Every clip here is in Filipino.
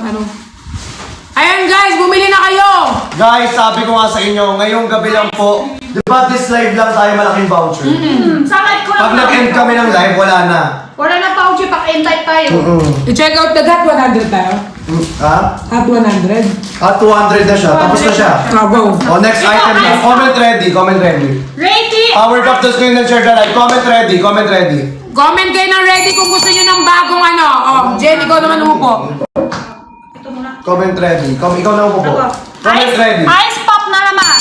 ano. Ayan guys, bumili na kayo! Guys, sabi ko nga sa inyo, ngayong gabi lang po, di ba this live lang tayo malaking voucher? Sa live ko lang. Pag nag-end kami ng live, wala na. Wala na voucher, pag-end live tayo. I-check out the Hot 100 tayo. Ha? Hot 100. At 200 na siya, tapos na siya. Go. O, next item na. Comment ready, comment ready. Ready? Power Cup to screen and share the live. Comment ready, comment ready. Comment kayo ng ready kung gusto nyo ng bagong ano. Oh, Jen, ikaw naman umupo. Ito muna. Comment ready. Ikaw na po po. Comment ready. Ice pop na naman.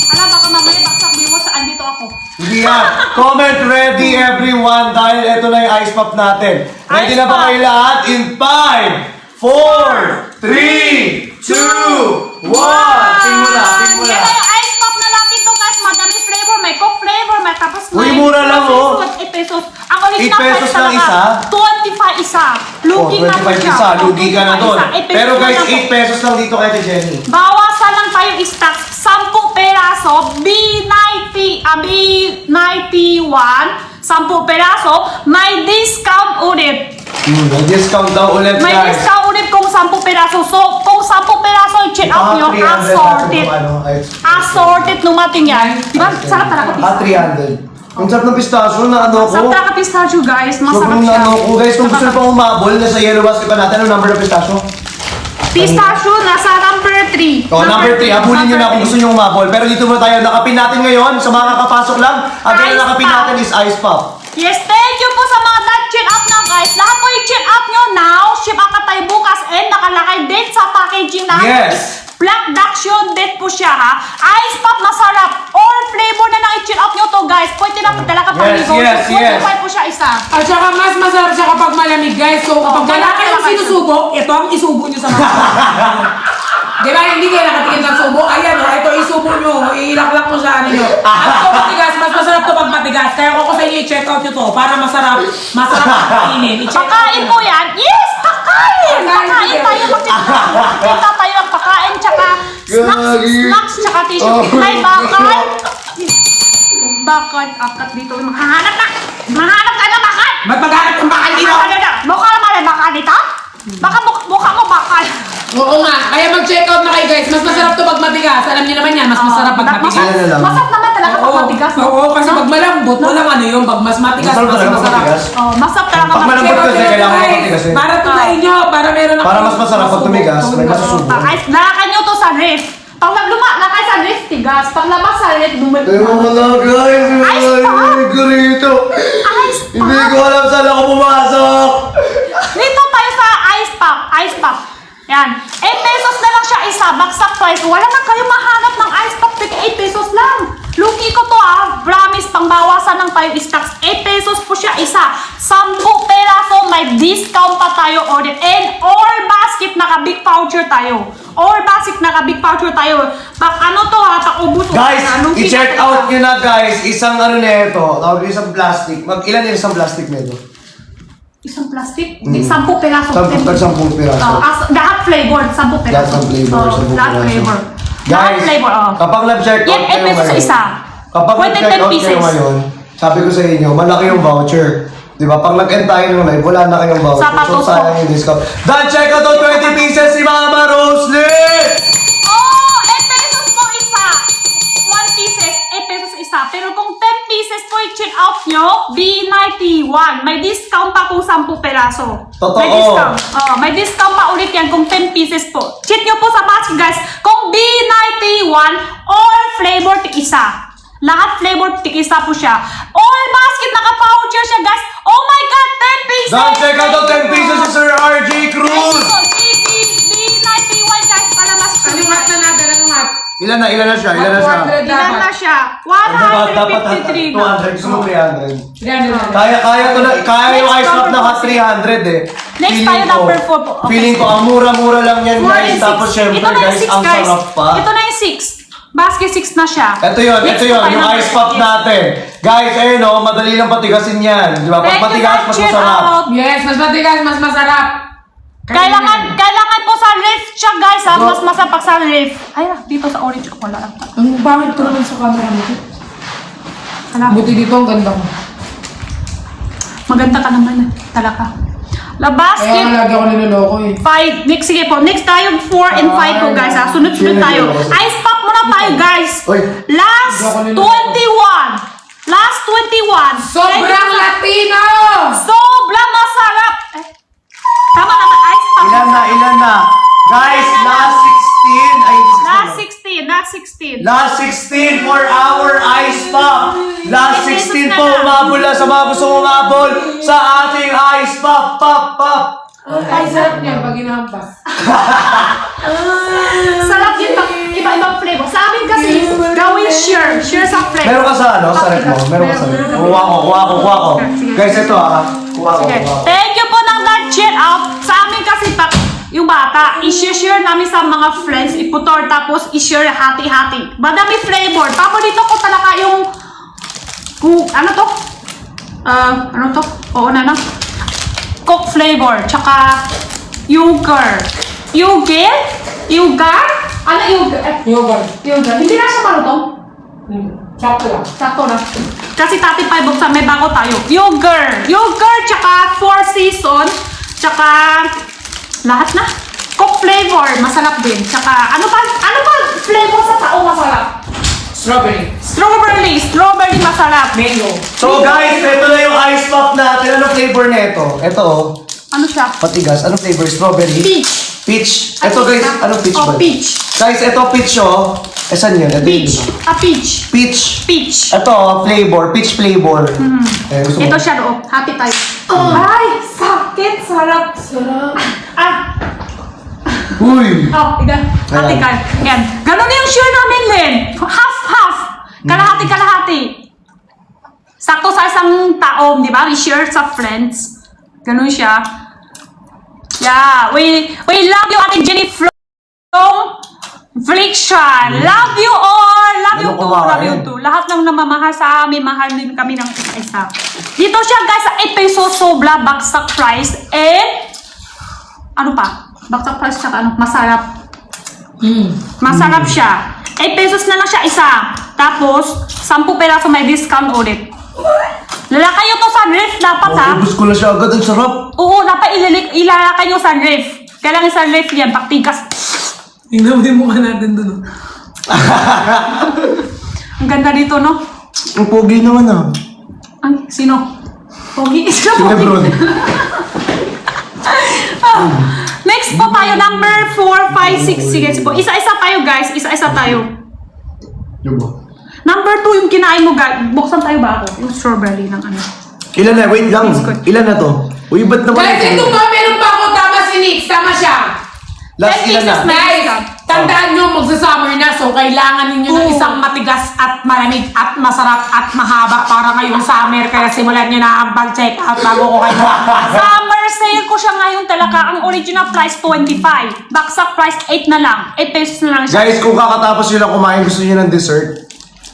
Alam, baka mamaya baksak mo saan dito ako. Hindi yan. Comment ready everyone dahil ito na yung ice pop natin. Ready Ice na ba pop. kayo lahat? In 5, 4, 3, 2, 1. Tingmula, tingmula. Yan na yung ice pop na natin to guys. Madami flavor. May coke flavor. May tapos Uy, mura lang, oh. 8 pesos. Ang original 8 pesos price lang talaga, isa? 25 isa. Lugi na po 25 siya. isa, lugi ka na doon. 8 pesos Pero guys, lang po. 8 pesos lang dito kay Jenny. Bawasan lang tayo stock. 10 peraso. B90, B91. 10 peraso. May discount ulit. May discount daw ulit May guys. discount ulit kung 10 peraso. So, kung 10 peraso, check out nyo. 300 Assorted. natin kung ano, Assorted numating yan. Diba? Sarap talaga Ah, pistachio. 300. Ang sarap ng pistachio na ano ko. Sarap talaga pistachio guys. Masarap Sobrang siya. ano ko guys, kung gusto nyo pang umabol, nasa yellow basket pa natin. Ano number ng pistachio? Pistachio nasa number 3. O, number 3, habulin nyo na kung gusto nyo umabol. Pero dito muna tayo, nakapin natin ngayon. Sa mga kakapasok lang, ang Ice nakapin Pop. natin is Ice Pop. Yes, thank you po sa mga nag-check up na guys. Lahat po i-check up nyo now. Ship up tayo bukas and nakalakay date sa packaging na. Yes. Black Daction date po siya ha. Ice Pop masarap. All flavor na nang i-check up nyo to guys. Pwede na talaga pang Yes, yes, yes. 45 po siya isa. At saka mas masarap siya kapag malamig guys. So kapag wala kayong sinusubo, ito ang isubo nyo sa mga. Diba? Hindi kayo nakatingin ng subo. Ayan o, ito isubo nyo. Iilaklak mo sa ano nyo. At ito matigas, mas masarap to pag matigas. Kaya ko sa inyo i-check out nyo to para masarap. Masarap kainin. I-check out Pakain nyo. po yan. Yes, pakain! Pakain Pakain din. tayo. Magkita tayo ang pakain tsaka snacks tsaka tissue. Oh, May bakal. Bakal. Akat dito. Mahanap na. Mahanap ka na bakal. Ba't maghanap ng bakal dito? Mukha naman may bakal dito? Baka mukha mo bakal. Oo nga. Kaya mag-check out na kayo guys. Mas masarap to pag matigas. Alam niyo naman yan. Mas masarap pag matigas. Yan na lang. Masarap naman talaga pag matigas. Oo, kasi pag malambot, walang ano yun. Pag mas matigas, Masarap mas talaga masarap. matigas. Oh, masarap talaga Pag malambot Check out kasi nyo, kailangan guys. matigas eh. Para tunayin nyo. Para meron ako. Para mas masarap pag tumigas, may masusubo. Lakan nyo to sa ref. Pag lakay sa ref, tigas. Pag labas sa ref, bumalik. Pero mga guys, Ice Pop. hindi ko rito. Ice Hindi Pop. ko alam saan ako pumasok. Dito tayo sa Ice Pop. Ice Pop. Yan. 8 pesos na lang siya isa. Baksak price. Wala na kayo mahanap ng Ice Pop. 8 pesos lang. Luki ko to Promise, pangbawasan ng tayo stocks. 8 pesos po siya isa. 10 peraso. May discount pa tayo ulit. And all basket naka-big voucher tayo. All basket naka-big voucher tayo. Pag ano to pag-ubos. Guys, Luki i-check na out nyo na guys, isang ano na ito, tawag isang plastic. Ilan yung isang plastic na ito? Isang plastic? 10 peraso. 10 piraso. Lahat flavor, 10 Lahat peraso. ng flavor, Oh, 10 lahat piraso. flavor. Lahat Guys, flavor, oh. kapag nag-check out Yan, 8 kayo pesos sa ngayon, isa. kapag Pwede nag-check 10 out kayo pieces. ngayon, sabi ko sa inyo, malaki yung voucher. Di ba? Pag nag-end tayo ng live, wala na kayong voucher. Sapatos So, sayang po. yung discount. Dahil check out ang 20 pieces si Mama Roslyn! Oh, 8 pesos po isa. 1 pieces, 8 pesos isa. Pero kung 10 pieces po i-check out nyo, B91. May discount pa kung 10 peraso. Totoo. May discount. Oh, may discount pa ulit yan kung 10 pieces po. Check nyo po sa basket guys. Kung B91, all flavor tig-isa. Lahat flavor tig-isa po siya. All basket naka-voucher siya guys. Oh my God, 10 pieces! Dahil check out ang 10 pieces si Sir RJ Cruz! B91 guys, para mas Anong hat na natin? Anong hat? Ilan na siya? 100 Ilan na siya? Dapat 153 na. 200, gusto mo 300. 300 na. Kaya to na, kaya yung Next ice pop number na po. 300 eh. Next tayo, number 4 po. Okay. Feeling ko, ang mura-mura lang yan 4 guys. and Tapos 6. syempre Ito na yung guys, 6 ang guys. sarap pa. Ito na yung 6. Basket 6 na siya. Ito yun, Next ito yun, po tayo, yung number ice pop 6. natin. Guys, ayun o, madali lang patigasin yan. Di ba? Pag Thank you, patigas, mas check masarap. out. Yes, mas matigas, mas masarap. Kailangan po sa ref siya guys ha. Mas masarap sa ref. Ay, dito sa orange ko wala lang. Ang bakit ko naman sa camera nito? Hala. Buti dito ang ganda ko. Maganda ka naman talaga. The basket. Kaya nga lagi ako niloloko eh. 5. Next, sige po. Next tayo, 4 and 5 po, guys. Ha? Sunod-sunod tayo. Ice pop muna tayo, guys. Uy. Last 21. Last 21. Sobrang Latino! Sobrang masarap. Eh, tama naman, ice pop. Ilan na? Guys, last 16. Ay, Last 16. Last 16 for our ice pop. Last 16 po, umabol na sa mga gusto umabol sa ating ice pop, pop, pop. Ay, sarap niya pag inahampas. Sarap yun, iba-ibang flavor. Sa amin kasi, gawin share. Share sa flavor. Meron ka sa ano? Sa rep mo? Meron ka sa rep? Kuha ko. Guys, ito Kuha ko. Thank you po ng nag-cheer out. Sa amin kasi, yung bata, i-share namin sa mga friends, iputor, tapos i-share hati-hati. Madami flavor. Paborito ko talaga yung, ano to? Oo na. Coke flavor, tsaka yogurt. Yogurt? Ano yogurt? Yogurt. Yogurt. Hindi na siya malutong. Sakto lang. Sakto na. Kasi tati pa buksan, may bago tayo. Yogurt, tsaka 4 season, tsaka lahat na. Coke flavor, masarap din. Tsaka, ano pa flavor sa tao masarap? Strawberry masarap. Mango. So guys, ito na yung ice pop natin. Ano flavor na ito? Ito Ano siya? patigas. Ano flavor? Strawberry? Peach. Ito guys, ano peach ba? Peach. Guys, ito peach saan yun? Ito yun, Peach. diba? Peach. Peach. Ito, peach flavor. Gusto mo? Ito siya doon. Hati tayo. Ay, sakit. Sarap. Uy! Hati ka. Yan. Ganun yung share namin, Len. Half. Kalahati. Sakto sa isang taom, di ba? We share sa friends. Ganun siya. Yeah. We love you, Ate Jenny from Friction. Love you all. Love you too. Lahat ng namamahal sa amin, mahal din kami ng isa-isa. Dito siya, guys, sa 8 pesos sobra, bagsak price. And, ano pa? Bagsak price tsaka ano? Masarap. Masarap siya. 8 pesos na lang siya isa. Tapos, 10 peraso may discount ulit. Lalakay nyo to sa ref dapat ha. Ubus ko na siya agad. Ang sarap. Oo, dapat ilalakay nyo sa ref. Kailangan sa ref yan, paktigas. Tingnan mo yung mukha natin dun. Ang ganda dito, no? Ang pogi naman Ay, sino? Pogi? Si Lebron. Next po tayo, number 4, 5, 6. Sige po. Isa-isa tayo, guys. Isa-isa tayo. Number 2, yung kinain mo, guys. Buksan tayo ba ako? Yung strawberry ng ano. Ilan na? Wait lang. Ilan na to? Uy, ba't naman Guys, ito pa, meron pa ako. Tama si Nix. Tama siya. Last ilan na? Guys, tandaan nyo, magsa-summer na. So, kailangan ninyo ng isang matigas at malamig at masarap at mahaba para ngayong summer. Kaya simulan nyo na ang pag-check out bago ko kayo. Summer sale ko siya ngayon talaga. Ang original price, 25. Baksak price, 8 na lang. 8 pesos na lang siya. Guys, kung kakatapos nyo lang kumain, gusto nyo ng dessert,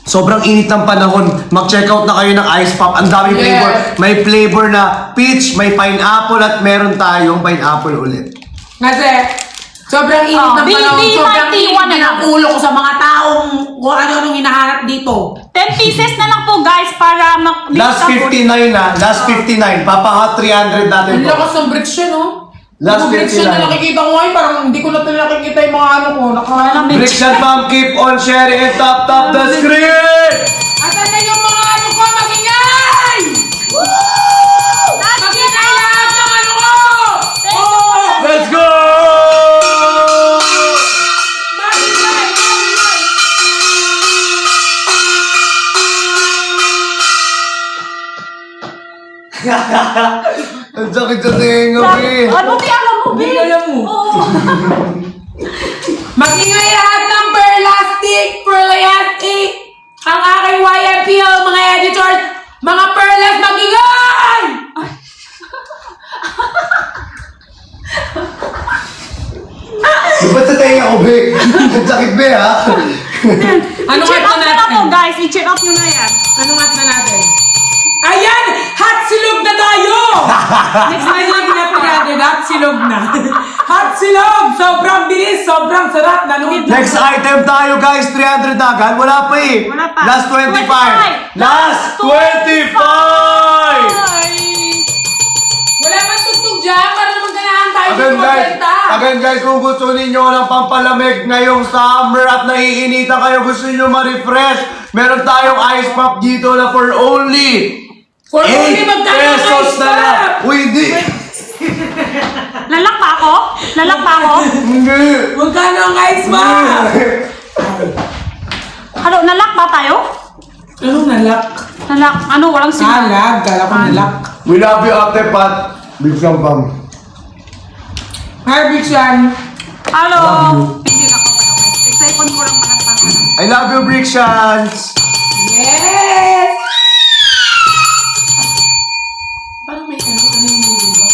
sobrang init ng panahon. Mag-check out na kayo ng ice pop. Ang daming flavor. May flavor na peach, may pineapple, at meron tayong pineapple ulit. Kasi, sobrang init ng panahon. Sobrang init din ang ulo ko sa mga taong kung ano-anong hinahanap dito. 10 pieces na lang po, guys, para Last 59 na. Last 59. Papa 300 natin Ang po. lakas ng friction, no? Last Yung friction 59. na nakikita ko ngayon, parang hindi ko na nakikita yung mga ano ko. Friction Pump, keep on sharing and tap the screen! At ano yung mga ano ko, magingay! Magingay lahat ng ano ko! Oh! Let's go! Magingay! Ang sakit sa tenga, Bi. Ano, di alam mo, Hindi babe? alam mo. Oo. Magingay lahat ng Perlastic! Ang aking YMPO, mga editors, mga Perlas, magingay! Ba't sa tenga ko, Bi? Ang sakit, Bi, ha? Ano I-check nga out na natin? po, guys. I-check out nyo na yan. Anong match na natin? Ayan! Hot silog na tayo! Next na yung natin natin, hot silog na. Hot silog! Sobrang bilis, sobrang sarap. Nanungit na. Next item tayo, guys. 300 na agad. Wala pa eh. Wala pa. Last 25. 25. Last 25! Ay! Wala pa tugtog dyan para naman ganahan tayo sa magbenta. Again guys, kung gusto ninyo ng pampalamig ngayong summer at naiinitan kayo, gusto niyo ma-refresh, meron tayong ice pop dito na for only For only 8 magkano ang pesos ice na lang. pop? Uy, hindi. Lalak pa ako? Lalak pa ako? Hindi. Magkano ang ice pop? Ano, nalak ba tayo? Anong nalak? Nalak, ano, walang sin... Lag, kala ko nalak. We love you, Ate Pat. Big Sampam. Hi, Big Sean. Hello! Hindi na ako pala. Excited ko lang panagpasan. I love you, Brick Shans. Yes! Parang may ano yung movie ba?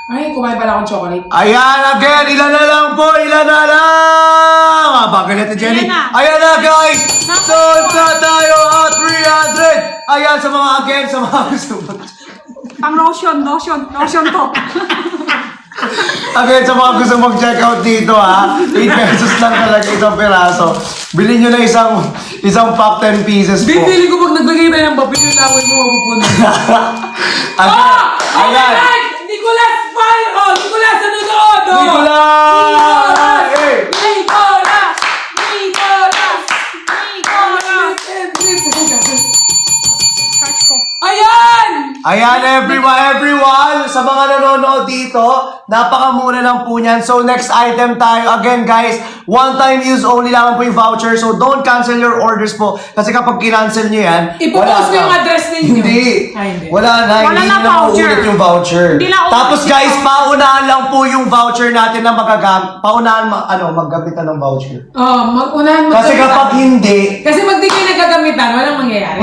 Ay, kumain pala akong chocolate. Ayan, again, ilan na lang po, ilan na lang! Ah, bagal natin, Jenny. Ayan na. Ayan na, guys! Sold na tayo at 300! Ayan, sa mga again, sa mga gusto mo. Pang lotion to. Again, sa mga gusto mag-check out dito, ha? 8 pesos lang talaga isang piraso. Bilhin nyo na isang pack 10 pieces po. Bibili ko pag naglagay tayo ng papel yung laway mo mapupunan. Again, Oh my ayan. God! Nicolas Fire! Oh, Nicolas nanonood! Oh! Nicolas! Hey! Nicolas! Nicolas! Charge ko. Ayan! Ayan, everyone, sa mga nanonood dito, napakamura lang po niyan. So, next item tayo. Again, guys, one-time use only lang po yung voucher. So, don't cancel your orders po. Kasi kapag kinancel nyo yan, Ipopost ko na. yung address ninyo. Hindi. Ay, hindi. Wala na. Wala Hindi na na voucher. mauulit yung voucher. Hindi na uulit Tapos, yung guys, voucher. paunahan lang po yung voucher natin na maggamitan ng voucher. Oh, unahan mo. Kasi kapag hindi, Kasi pag di kayo nagagamitan, walang mangyayari.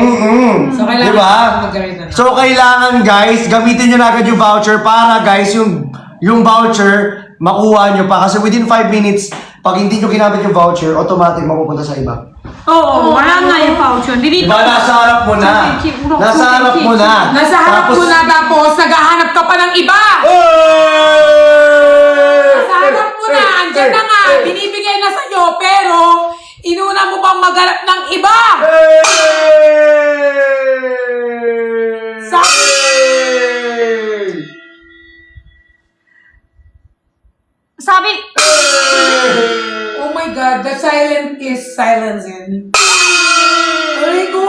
So, kailangan diba? maggamitan. So, kailangan guys, gamitin nyo na agad yung voucher para guys, yung voucher, makuha nyo pa. Kasi within 5 minutes, pag hindi nyo ginamit yung voucher, automatic mapupunta sa iba. Oo, wala na yung voucher. Dito. Diba, nasa harap mo na. Nasa harap mo na. Nasa harap Tapos- mo na tapos naghahanap ka pa ng iba. Nasa harap mo na, andyan na nga, binibigay na sa'yo, pero inuna mo pang maghanap ng iba. Sabi, Oh my God, the silent is silencing. Aray ko!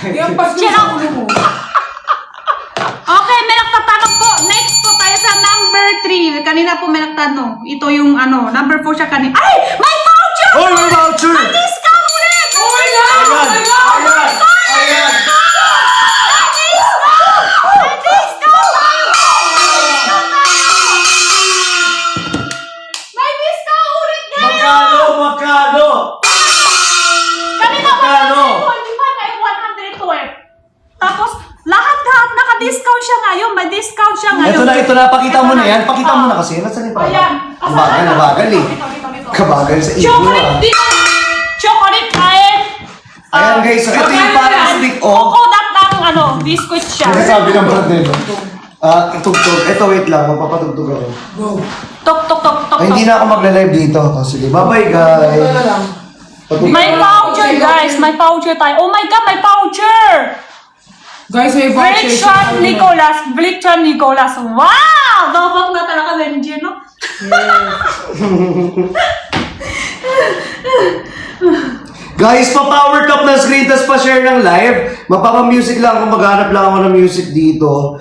Yan pas yung sa ulo mo. okay, may nagtatanong po. Next po tayo sa number 3. Kanina po may nagtanong. Ito yung number 4 siya kanina. Ay! May voucher! Oh, may voucher! May discount ulit! Oh my God! Oh my God! Ayan! May discount ulit ngayon! Magkano? Kanina Magkano? 125 ngayon 112. Tapos lahat naka-discount siya ngayon. May discount siya ngayon. Ito na, pakita mo na yan. Pakita mo na kasi. Nasaan yung Ayan. Kabagal eh. Dito. Kabagal sa ibo Chocolate ah. dito. Chocolate kain. Ayan guys, so ito yung parang stick off. Coconut ng biscuit siya. Sabi ng brand nito. Tugtog. Ito, wait lang. Magpapatugtog ako. Go. Tok. Ay, hindi na ako magla-live dito. Sige, bye-bye guys. Ito na lang. May voucher guys. May voucher tayo. Oh my God, may voucher. Guys, may voucher. Blitzon Nicolas. Wow! Dobak na talaga Benji, no? Guys, pa-power cup ng screen, tas pa-share ng live. Magpapa-music lang kung maghanap lang ako ng music dito.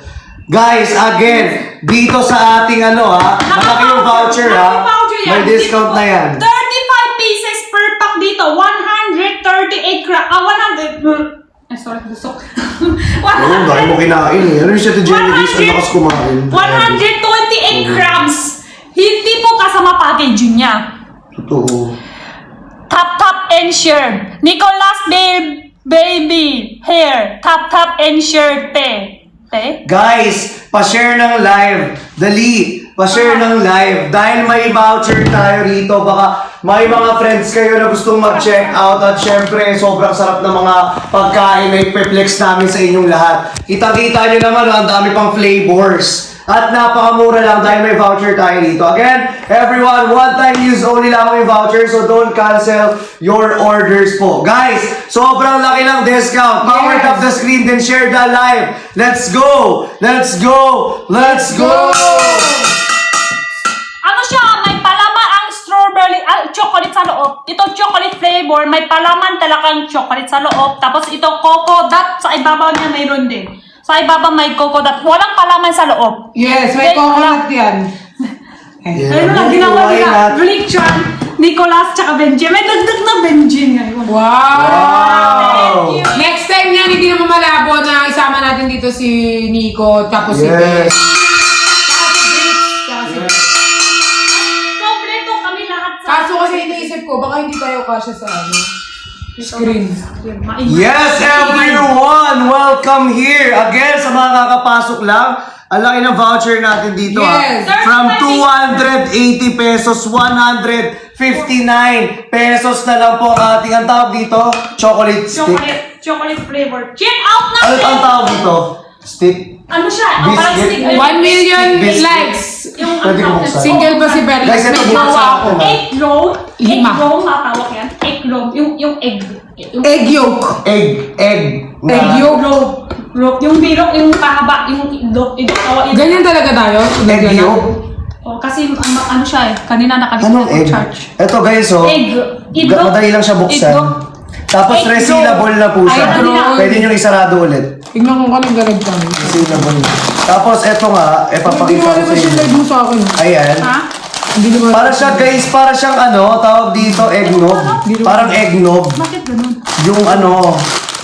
Guys, again, dito sa ating malaki yung voucher ha. May discount na yan. 35 pieces per pack dito. 138 sorry, busok. Oo, dahil mo kinain eh. Ano yung siya to Jenny Days? Ang lakas kumain. 128 grams. Hindi po kasama packaging niya. Totoo. Top and shirt. Nicolas baby hair. Top and shirt te. Guys, pa-share ng live. Dali, pa-share ng live. Dahil may voucher tayo rito, baka may mga friends kayo na gustong mag-check out at syempre, sobrang sarap ng mga pagkain na ipeplex namin sa inyong lahat. Kita-kita nyo naman, ang dami pang flavors. At napakamura lang dahil may voucher tayo dito. Again, everyone, one-time use only lang yung voucher, so don't cancel your orders po. Guys, sobrang laki ng discount. Power tap the screen, then share the live. Let's go! Let's go! Let's go! Ano siya? May palaman ang strawberry, chocolate sa loob. Ito chocolate flavor, may palaman talagang chocolate sa loob. Tapos ito cocoa dot, sa ibabaw niya mayroon din. Sa ibabaw may cocoa dot. Walang palaman sa loob. Yes, may coconut yan. Ano lang ginawa nila? Richard, Nicolas, tsaka Benji. May dagdag na Benji ngayon. Wow! Thank you. Next time yan, hindi naman malabo na isama natin dito si Nico, tapos si Ben. Yes! Tsaka si Briggs, tsaka si Kompleto kami lahat sa... Kaso kasi iniisip ko, baka hindi tayo kasya sa screen. Yes, everyone! Welcome here! Again, sa mga kakapasok lang, ang laki ng voucher natin dito. Yes. From 280 pesos, 159 pesos na lang po ang ating, ang tawag dito, chocolate stick. Chocolate flavor. Check out na! Ano ang tawag dito? Stick? Ano siya? Ang parang Biscuit. stick. 1 million Biscuit. likes. Yung Pwede ko buksan. Single ba si Berlis? Guys, ito May buksan jowa natin, ako. ha? egg roll. Egg Lima. roll, matawag yan. Egg roll. Yung egg. Yung Egg yolk. Egg. Egg yolk. roll. Yung bilok, yung pahaba, yung itlog. Ganyan talaga tayo? Egg yolk? Oh, kasi ano siya eh. Kanina nakalimutan Anong ko egg? charge. Ito guys, oh. Egg. Itlog. Madali lang siya buksan. Itlog. Tapos Egg resealable na po siya. Ay, drone. Pwede nyo isarado ulit. Tignan ko kung galag tayo. Resealable. Tapos ito nga, Hindi papakita mo ko alam sa siya inyo. live mo sa akin. Ayan. Ha? Hindi naman. Para siya guys, para siyang ano, tawag dito eggnog. Parang eggnog. Bakit ganun? Yung ano,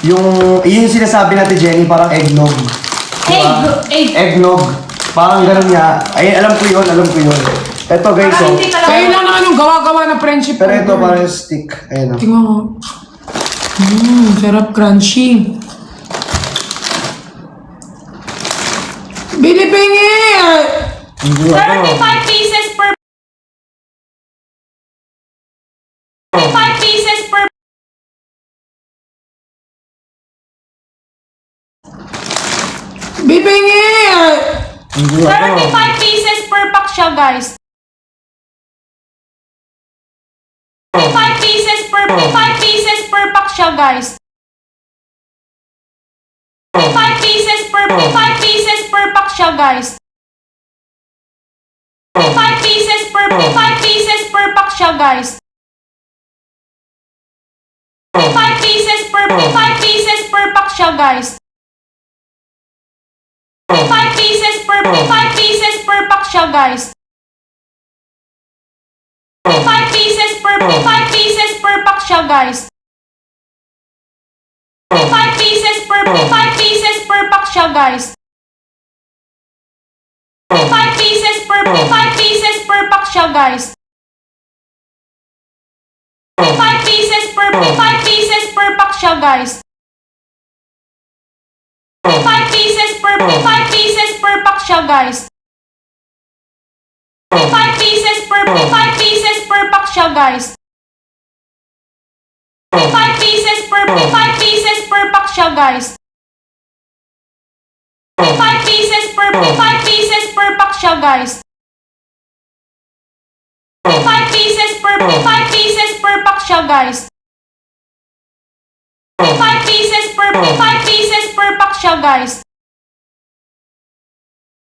yun yung sinasabi natin Jenny, parang eggnog. Egg. Eggnog. Parang ganun nga. Ay, alam ko yun. Ito guys, Parang oh. hindi ka Kayo lang. lang naman yung gawa-gawa na friendship. Pero ito powder. parang stick. Ayan oh. Tingnan mo. Sarap crunchy. Bilipingi! 35 pieces per 35 pieces per Bipingi! 35 pieces per pack siya, guys. 35 pieces per 35 pieces per pack siya, guys. 35 pieces per 35 pieces per pack siya, guys. 35 pieces per 35 pieces per pack siya, guys. 35 pieces per 35 pieces per pack siya, guys. 35 pieces per 35 pieces per pack siya, guys. 35 pieces per 35 pieces per pack siya, guys. 35 pieces per 35 pieces per pack siya, guys. 35 pieces per 35 pieces per pack siya, guys. 35 pieces per 35 pieces per pack siya, guys. 35 pieces per 35 pieces per pack siya, guys. 35 pieces per 35 pieces per pack siya, guys. 35 pieces per 35 pieces per pack siya, guys. 35 pieces per 35 pieces per pack siya, guys. 35 pieces per 35 pieces per pack siya, guys. 35 pieces per 35 pieces per pack siya, guys.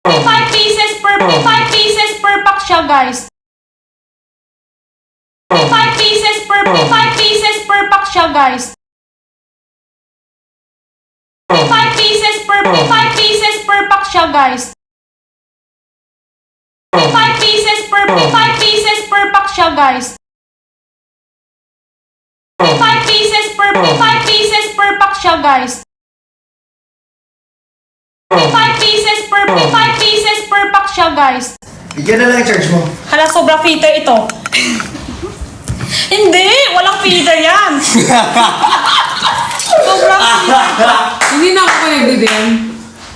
35 pieces per 35 pieces per pack siya, guys. 35 pieces per 35 pieces per pack siya, guys. 35 pieces per 35 pieces per pack siya, guys. 35 pieces per 35 pieces per pack siya, guys. 35 pieces per 35 pieces per pack siya, guys. 35 pieces per 35 pieces per pack siya, guys. Bigyan na lang yung charge mo. Hala, sobra feeder ito. Hindi! Walang feeder yan! Sobrang Hindi na ako connected yan.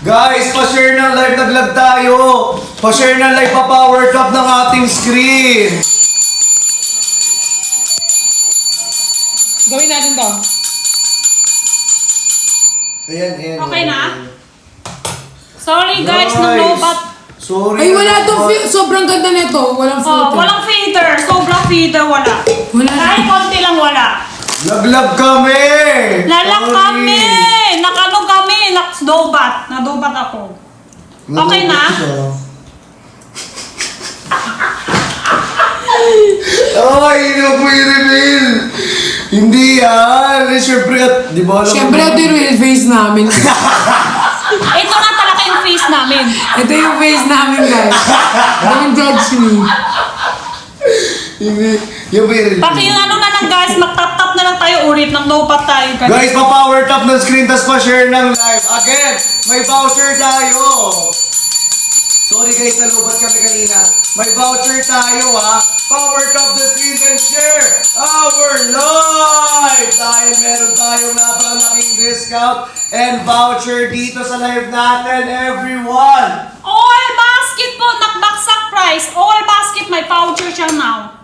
Guys, pa-share ng live, nag-live tayo. Pa-share ng live, pa-power tap ng ating screen. Gawin natin to. Ayan. Okay na? Sorry guys, nang lobat. Sorry. Ay, wala to. Sobrang ganda nito. Walang Oh, filter. walang filter. Sobrang filter, wala. Wala. Kahit konti lang wala. Laglag kami! Lalak Sorry. kami! Nakano kami! Nakdobat. Nadobat ako. Okay na? Ay, hindi mo i-reveal! Hindi yan! Siyempre, di ba alam Siyempre, ito yung real face namin. Ito na talaga yung face namin. Ito yung face namin, guys. Don't judge me. Hindi. Yung ba i-reveal? Paki yung ano na lang guys, mag-tap-tap na lang tayo ulit. Nagdobat tayo. Guys, pa-power tap ng screen, tas pa-share ng live. Again, may voucher tayo. Sorry guys, nalubat kami kanina. May voucher tayo ha. Power tap the screen and share our live. Dahil meron tayong napakalaking discount and voucher dito sa live natin, everyone. All basket po, nakbaksak price. All basket, may voucher siya now.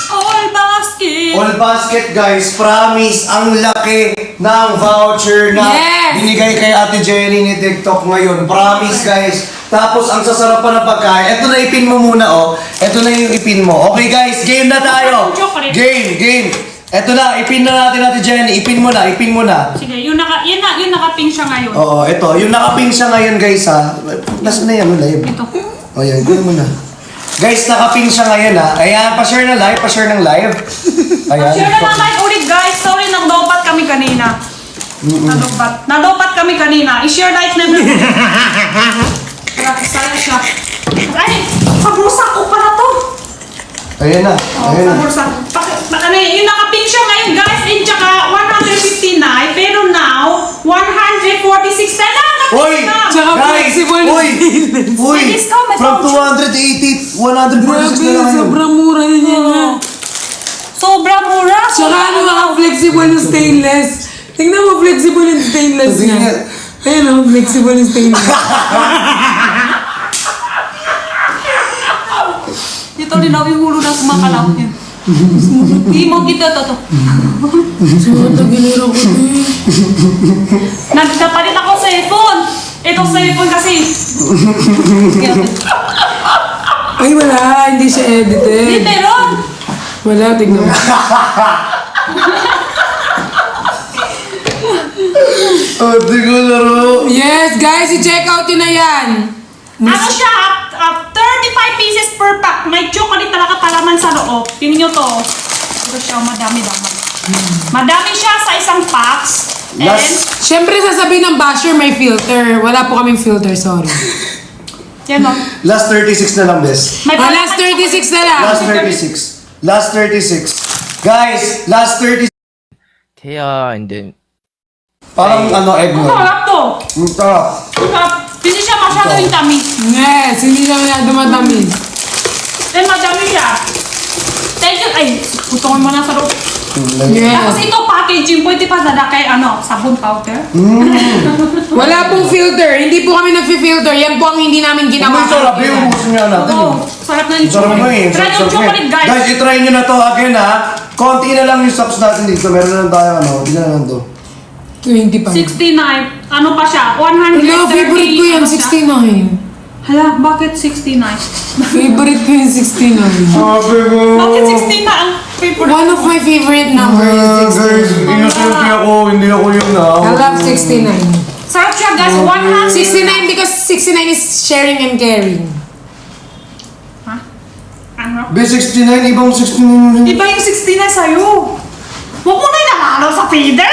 All basket. All basket guys, promise, ang laki ng voucher na Yes! binigay kay Ate Jenny ni TikTok ngayon. Promise guys. Tapos ang sasarap pa ng pagkain. Ito na ipin mo muna oh. Ito na yung ipin mo. Okay guys, game na tayo. Chocolate. Game. Ito na, ipin na natin Ate Jenny. Ipin mo na. Sige, yung naka-ping siya ngayon. Oo, ito. Yung nakapin siya ngayon guys ha. Nasaan na yan? Live. Ito. O yan, gawin mo na. Guys, nakapin siya ngayon ha. Ayan, pa-share ng live. Ayan. Share na lang tayo ulit guys. Sorry, nagdobat kami kanina. Nadopat kami kanina. I-share like na lang. Saya siya. Ay, sa bulsa ko pala to. Ayan na. Oh, sa bulsa ko. Yung naka-pink siya ngayon guys. In tsaka 159. Pero now, 146 na lang. Uy! Tsaka Guys! flexible na Uy! Uy! May discount, may From voucher. 280, 146 na Grabe, lang ngayon. sobrang mura na niya nga. Sobrang mura. Tsaka ano mga flexible yung stainless. Tingnan mo, flexible yung stainless Sige nga. niya. Ayun o, flexible yung stainless. Dito din ako yung ulo na kumakalaw niya. Hindi mo kita to. Tagiliran ko din. Nagpapalit ako cellphone. Itong cellphone kasi. Ay, wala. Hindi siya Hindi, edited. meron. Wala, tignan mo. Ate ko laro. Yes, guys, i-check out yun na yan. Ano siya? 35 pieces per pack. May chocolate talaga palaman sa loob. Tingnan nyo to. Ito siya, madami. Madami siya sa isang packs. And, Last- Siyempre, sasabihin ng basher may filter. Wala po kaming filter, sorry. yan o. Last 36 na lang, bes. May Ah, last 36 na lang. Last 36. Guys, last 36. 태야 근데 Parang ano, egg Ang no? sarap to. Sarap. Ang sarap. Hindi siya masyado yung tamis. Yes, hindi siya masyado matamis. And madami siya. Thank you. Ay, putungin mo na sa loob. Tapos Yes. ito packaging, pwede pa kay sabon powder. Wala pong filter. Hindi po kami nag-filter. Yan po ang hindi namin ginawa. Ang sarap yung ubusin nga natin. Oo, sarap na yung Sarap mo eh. chocolate. Try yung Sarap chocolate, eh. guys. Guys, itry nyo na to again ha. Konti na lang yung stocks natin dito. Meron na lang tayo ano. Hindi na lang to. 25. 69. Ano pa siya? 130. Hello, favorite ko yan, ano siya? 69. Hala, bakit 69? Favorite ko yung 69. Sabi ko. Bakit 69 ang favorite? One of my favorite numbers is Guys, 69. innocent ako. Hindi ako yun ha. I love 69. Sarap siya guys, 100. 69 because 69 is sharing and caring. Ha? Ano? B69, ibang 69. Iba yung 69 sa'yo. Huwag mo na inalalaw sa feeder.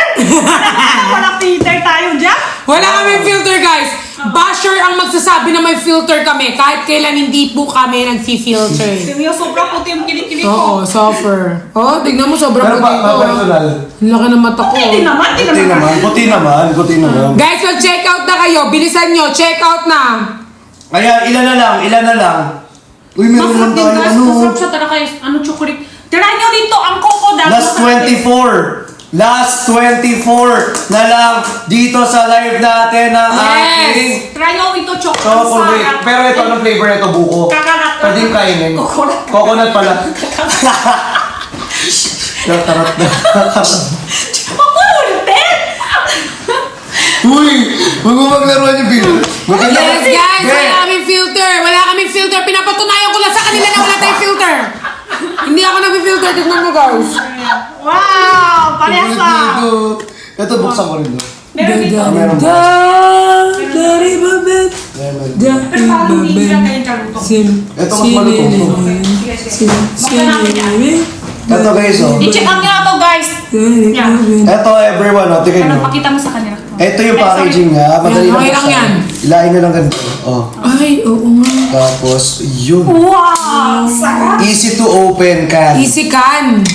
Wala feeder tayo dyan. Wala kaming filter, guys. Basher ang magsasabi na may filter kami. Kahit kailan hindi po kami nag-filter. Tingnan sobrang puti yung kilikili Oo, ko. suffer. Oh, tignan mo, sobrang Pero puti ko. personal. Ang laki ng mata ko. Hindi naman, hindi Puti naman. naman. Puti naman. Guys, mag-check out na kayo. Bilisan nyo, check out na. Ayan, ilan na lang. Uy, meron lang Masarap din tayo guys, ano. masarap siya talaga yung chocolate. Tirahin nyo dito ang coco dahil Last 24 na lang dito sa live natin ng ating Yes! Try nyo ito chocolate. chocolate. Sarap. Pero ito, anong flavor nito? Buko. Kakalat. Pwede yung kainin. Coconut. Coconut pala. Karat na. Makulit! Uy! Huwag mo maglaruan yung video. Yes, guys, wala kaming filter. Wala kaming filter. Pinapatunayan ko lang sa kanila na wala tayong filter. Hindi ako nag-filter. Tignan mo, guys. Wow! Parehas lang. Ito, buksan ko rin doon. Meron dito. Meron ba? Dari babet. Meron. Pero parang hindi sila kayong kaluto. Ito, mas malutong to. Sige. Magkanamin yan. Ito guys, oh. I-check out nyo na to, guys. Yan. Ito, everyone, oh. Tingnan Ano, nyo. pakita mo sa kanila. Ito yung packaging ha. Madali Yan, lang okay lang buksan. yan. Ilahin nyo lang ganito. Oh. Ay, oo nga. Tapos, yun. Wow! Sarap! Easy to open can. Easy can.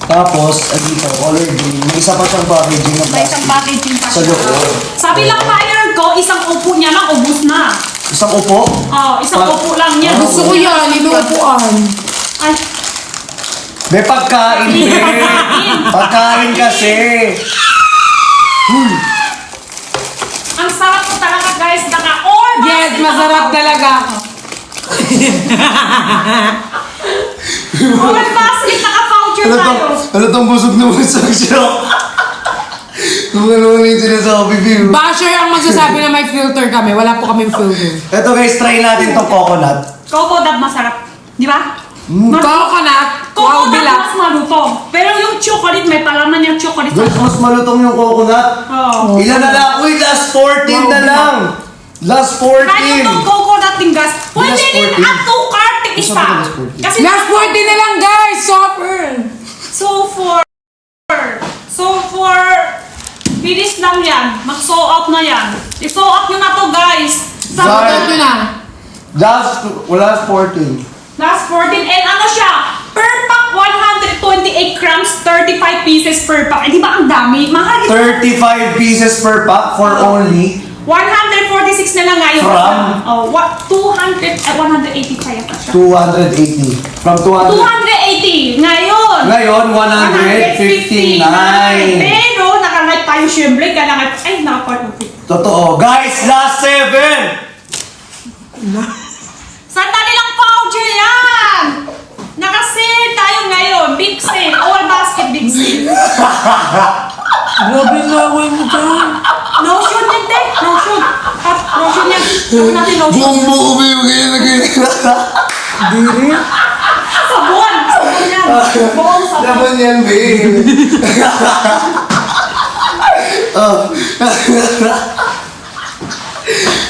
Tapos, dito, color green. May isa pa siyang packaging na May isang plastic. packaging pa Sa siya. loob. Sabi lang buyer ko, isang upo niya lang, ubus na. Isang upo. Oh, isang upo lang niya. Gusto ko yan. Inuupuan. Ay, May pagkain hindi din. pagkain. Pagkain kasi. Ang sarap ko talaga, guys. Naka-all Yes, masarap talaga. All basket, naka-voucher tayo. Ano tong busog na busog siya? Kung ano yung sinasabi, Bill. Basher ang magsasabi na may filter kami. Wala po kaming filter. Ito guys, try natin tong coconut. Coconut masarap. Di ba? Coconut. Wow, Coconut bilat. mas malutong. Pero yung chocolate, may palaman yung chocolate. Guys, mas malutong yung coconut. Oh. Ilan na lang? Uy, last 14 na lang. Last 14. Kaya itong coconut ting gas, pwede Last din 14. up to cart Isa isa. pa to, last 14. Kasi Last 40 na lang, guys. Suffer. So for bilis lang yan. Mag-sew up na yan. I-sew up nyo na to, guys. Sabotot nyo na. Last 14. Last 14. And ano siya? Per pack, 128 grams, 35 pieces per pack. Eh, di ba ang dami? Mahal ito. 35 pieces per pack for only 146 na lang ngayon. From? Oh, 180 kaya pa siya. 280. From 200. 280 ngayon. Ngayon, 159. Pero nakalive tayo syempre. Kaya ay, nakapart. Totoo. Guys, last 7. Sandali lang voucher yan! Naka-sale tayo ngayon. Big sale. All basket big sale. Grabe na ako yung dyan. Lotion din, te. Lotion. At lotion yan. Gawin natin lotion. Bumbubi, okay. Diri. Sabon. Sabon yan. Buong sabon. Laban yan, babe. Oh.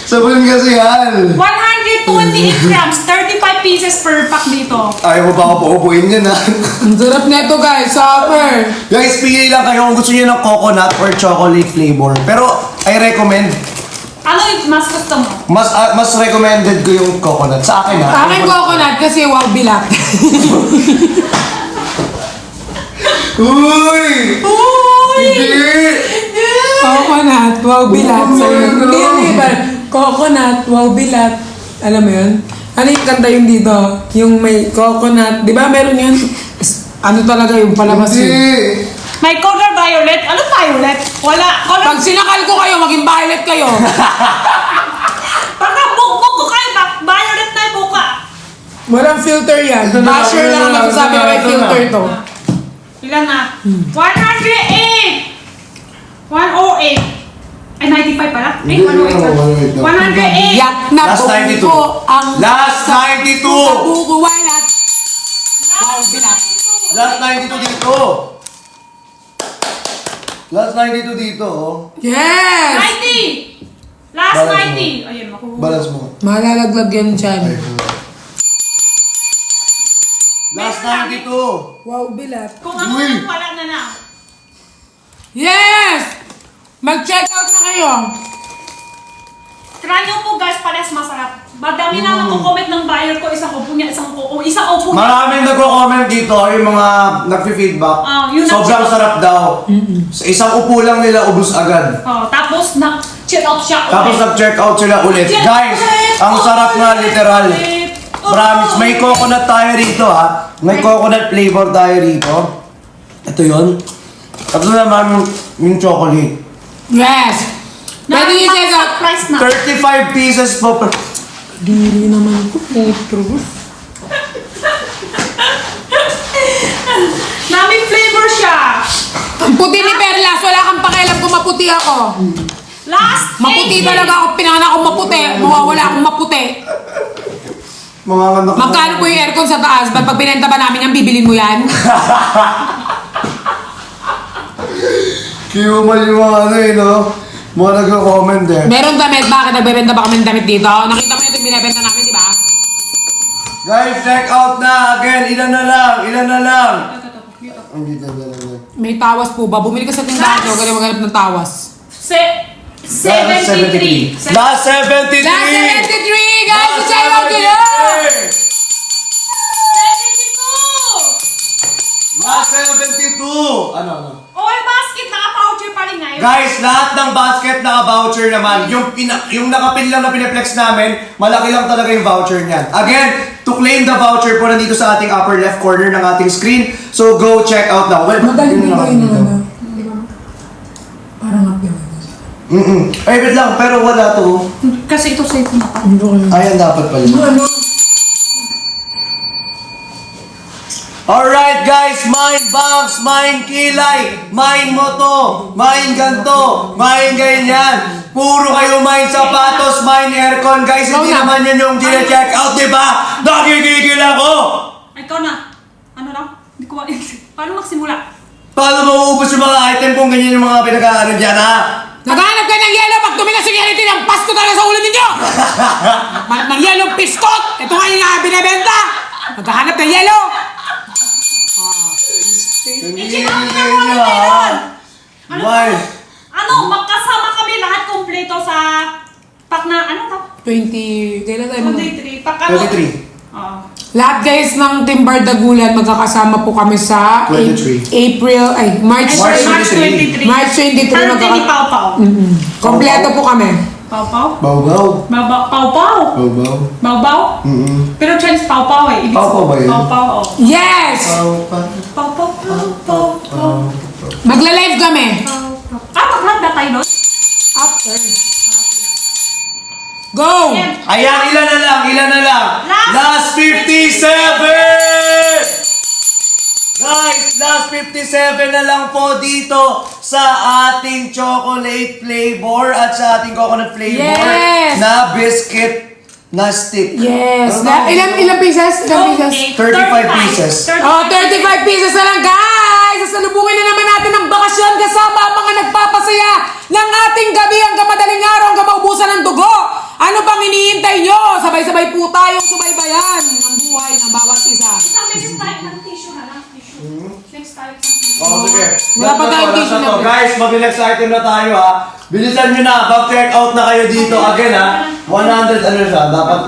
Sabon kasi yan. 128 grams. 35 pieces per pack dito. Ayaw mo ba ako paupuin yan, ha? Ang sarap na ito, guys. Suffer. Guys, pili lang kayo kung gusto niyo ng coconut or chocolate flavor. Pero, I recommend, Ano yung mas gusto mo? mas recommended ko yung coconut. Sa akin, ha? Akin coconut kasi wow, bilat. Uy! Uy! Hindi! Coconut, wow, bilat. Oh my Sa'yo. God. Hindi ba? Coconut, wow, bilat. Alam mo yun? Ano yung kanta yung dito? Yung may coconut. Di ba meron yun? Ano talaga yung palabas yun? Hindi! May color violet. Ano violet? Wala. Color. Pag sinakal ko kayo, maging violet kayo. Pagka bugbog ko kayo, violet na yung buka. Walang filter yan. Ito na, Basher ito lang ang na, magsasabi ito na na, may ito filter na. to. Ilan na? 108! 108. Ay, 95 pala? Ay, 108 108 pala. 108! Yak na Last 92. buko ang Last 92! buko, why not? Wow, bilat. Last 92 dito! Last 92 dito, oh. Yes! 90! Last Balance 90! Ayun, makuha. Balance mo. Malalaglag yan dyan. Last 92! Wow, bilat. Kung ano Uy! lang, wala na na. Yes! Mag-check out na kayo. Try nyo po guys, parehas masarap. Madami na nagko-comment ng buyer ko, isang upo niya, isang upo niya. Maraming nagko-comment dito, yung mga nagpi-feedback. Yung Sobrang sarap daw. Sa isang upo lang nila, ubus agad. Oh, tapos na-chill out siya ulit. Tapos nag-check out sila ulit. Chill Guys, ulit. ang sarap nga literal. Ulit. Promise, may coconut tayo rito ha. May coconut flavor tayo rito. Ito yun. Tapos naman yung chocolate. Yes! Pwede nyo check out. Price na. 35 pieces po per... Diri naman ko, Petrus. Naming flavor siya. Ang puti ni Perlas, wala kang pakialam kung maputi ako. Last Maputi 80. talaga ako, pinanganak akong maputi. Mawawala akong maputi. Mga anak ko. Magkano po yung aircon sa taas? Ba't pag binenta ba namin yan, bibilin mo yan? Kiumal yung mga ano eh, no? Mga nagko-comment eh. Meron damit, bakit nagbebenta ba kami ng damit dito? Nakita mo ito yung binibenta namin, di ba? Guys, check out na! Again, ilan na lang? Ang ganda na lang. May tawas po ba? Bumili ka sa tindahan nyo, galing maghanap ng tawas. 73. Last 73! Last 73, guys! Last Check out nyo! 72! Last 72! Ano? Oy, basket, naka-voucher pa rin ngayon. Guys, lahat ng basket naka-voucher naman. Yung nakapin lang na piniplex namin, malaki lang talaga yung voucher niyan. Again, to claim the voucher po nandito sa ating upper left corner ng ating screen. So go check out now. Well, Magaling yun dito lang yun dito. ano. Parang apyo. Ay, wait lang, pero wala to. Kasi ito safe na pa. Ayan, dapat pala. Ano? Alright guys, mine banks, mine kilay, mine moto, mine ganto, mine ganyan. Puro kayo mine sapatos, mine aircon. Guys, hindi Ikaw na. naman yun yung gine-check out, di ba? Nagigigil ako! Ikaw na. Ano lang? Hindi ko paano magsimula? Paano mauubos yung mga item kung ganyan yung mga pinag-aaral dyan, ha? Naghahanap ka ng yellow, pag tumila security ng pasko talaga sa ulo ninyo! Ng yellow piskot! Ito nga yung binibenta! Naghahanap ng yellow! Nagigigil Ano kayo naman niya, ha? meron? Why? Ano, magkasama kami lahat kompleto sa pack na, ano to? 20... Kailan tayo mga? 23. Pack ano? 23. Oo. Lahat guys ng Team Bardagulan, magkakasama po kami sa 23. March March 23. March 23 Birthday ni Pau Pau. Kompleto po kami. Pau Pau? Baw-baw. Pau Pau? Baw-baw. Mau Mau? Pero Chinese Pau Pau eh. Ibig Pau Pau ba yun? Pau Pau, oh. Yes! Baw-baw. Pau Pau, Pau Pau, Pau. Magla-live kami. Maglanda tayo nun? After. Go! Yan. Ayan, ilan na lang? Last 57! Guys, last 57 na lang po dito sa ating chocolate flavor at sa ating coconut flavor Yes! na biscuit na stick. Yes. Ano ba? Ilang pieces? Ilang pieces? 35 pieces. Oh, 35 pieces na lang, guys! Sasalubungin na naman natin ang bakasyon kasama ang mga nagpapasaya ng ating gabi hanggang madaling araw hanggang maubusan ng dugo. Ano bang iniintay nyo? Sabay-sabay po tayong subaybayan ng buhay ng bawat isa. Isang beses tayo ng tissue na lang. Tissue. Next tayo ng tissue. Oh, sige. Wala pa tayong tissue na. Guys, mabilis item na tayo ha. Bilisan nyo na. Back-check out na kayo dito. Again ha. 100 ano siya. Dapat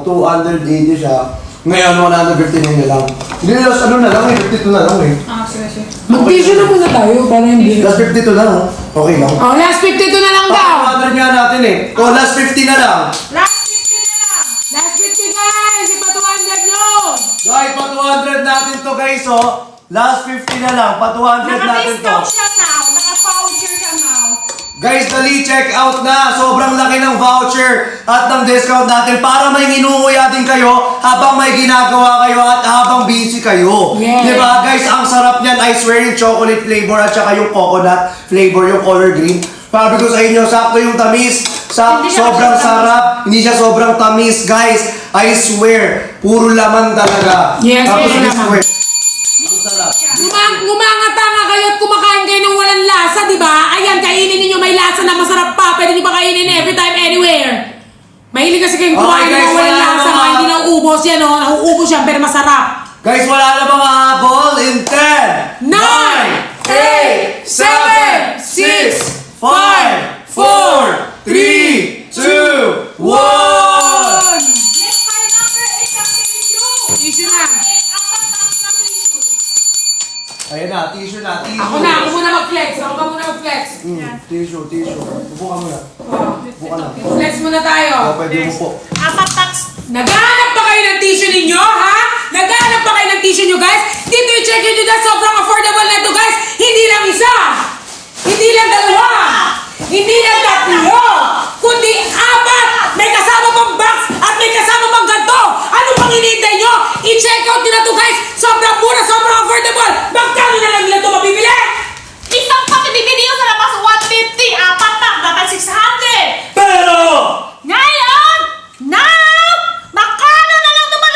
280 siya. Ngayon, 159 na lang. Hindi, last ano na lang eh. 52 na lang eh. Ah, sige, sige. Mag-tissue na muna tayo para hindi. Last 52 lang oh. Okay lang. Oh, last 52 na lang daw. 100 nga natin eh. Oh, last 50 na lang. Last 50 na lang. Last 50 guys! Ipa 200 nyo! Guys, pa 200 natin to guys oh. Last 50 na lang. Pa 200 natin to. Naka-discount siya now. Naka-voucher siya now. Guys, dali, check out na. Sobrang laki ng voucher at ng discount natin para may inunguya din kayo habang may ginagawa kayo at habang busy kayo. Yes. Diba guys, ang sarap niyan, I swear, yung chocolate flavor at saka yung coconut flavor, yung color green. Sabi ko sa inyo, sakto yung tamis. Hindi siya Sobrang masyadong sarap, hindi siya sobrang tamis. Guys, I swear, puro laman talaga. Yes, Tapos puro laman. square. Ang sarap. Ngumangata nga kayo at kumakain kayo ng walang lasa, di ba? Ayan, kainin ninyo may lasa na masarap pa. Pwede nyo pa kainin every time, anywhere. Mahilig kasi kayong kumain Okay, guys, ng walang wala lasa, na mga mga- hindi nauubos yan, oh. Nauubos yan, pero masarap. Guys, wala na bang habol in 10, 9, 8, 7, 6, 5, 4, 3, 2, 1! Next tayo number 8 ang tissue. Tissue na. Apat na tissue. Ayan na, tissue na, tissue. Ako muna mag-flex. Ako pa muna mag-flex. Tissue. Upo ka muna. Upo ka na. Flex muna tayo. Pwede mo po. Apat tax. Naghahanap pa kayo ng tissue ninyo, ha? Naghahanap pa kayo ng tissue nyo, guys? Dito i-check nyo dyan, sobrang affordable na ito, guys. Hindi lang isa. Hindi lang dalawa. Hindi lang tatlo. Kundi apat. May kasama pang box at may kasama pang ganito. Ano pang hinihintay nyo? I-check out nyo na to, guys. Sobrang mura, sobrang affordable. Magkano na lang nila ito mabibili? Isang pack bibili ko sa labas 150. Apat pack dapat 600. Pero! Ngayon! Now! Makano na lang naman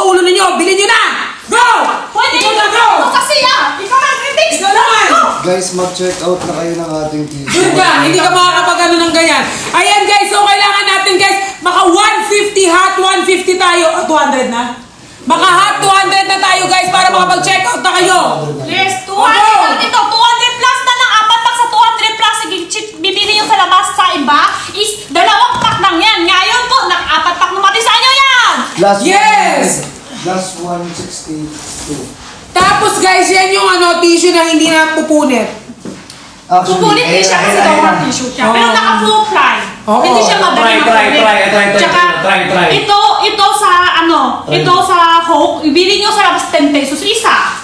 sa ulo ninyo. Bilhin nyo na! Go! Pwede Ikaw na, ito go! kasi ikaw na critics. Ikaw naman! Guys, mag-check out na kayo ng ating tissue. Doon ka, hindi ka makakapag-ano ng ganyan. Ayan guys, so kailangan natin guys, maka 150 hot 150 tayo. 200 na? Maka hot 200 na tayo guys para makapag-check out na kayo. Yes, 200 Okay. na dito. 200 plus na lang. Apat pack sa 200 plus. Bibili nyo sa labas sa iba is 2 pack lang yan. Ngayon po, apat pack naman sa inyo yan. Yes! Last 162. Tapos guys, yan yung tissue na hindi na pupunit. Pupunit din siya kasi gawang tissue siya. Pero Oo. naka-flow ply. Oo. Hindi siya madali mapunit. Tsaka, ito sa ito sa Hope, ibili nyo sa labas 10 pesos isa.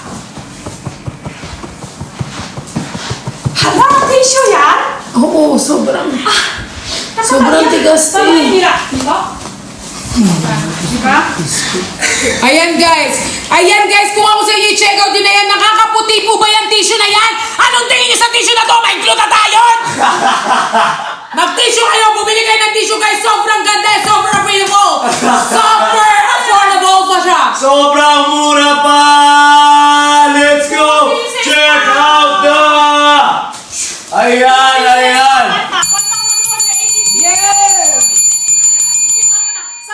Hala, tissue yan? Oo, sobrang. Sobrang tigas Sobrang eh. hirap. Diba? Diba? Ayan guys, kung ako sa inyo i-check out din na yan, nakakaputi po ba yung tissue na yan? Anong tingin nyo sa tissue na to? May glutathione! Mag-tissue kayo, bumili kayo ng tissue guys, sobrang ganda, sobrang available, super affordable pa siya. Sobrang mura pa! Let's go! Check out the... Ayan, ayan! Yes!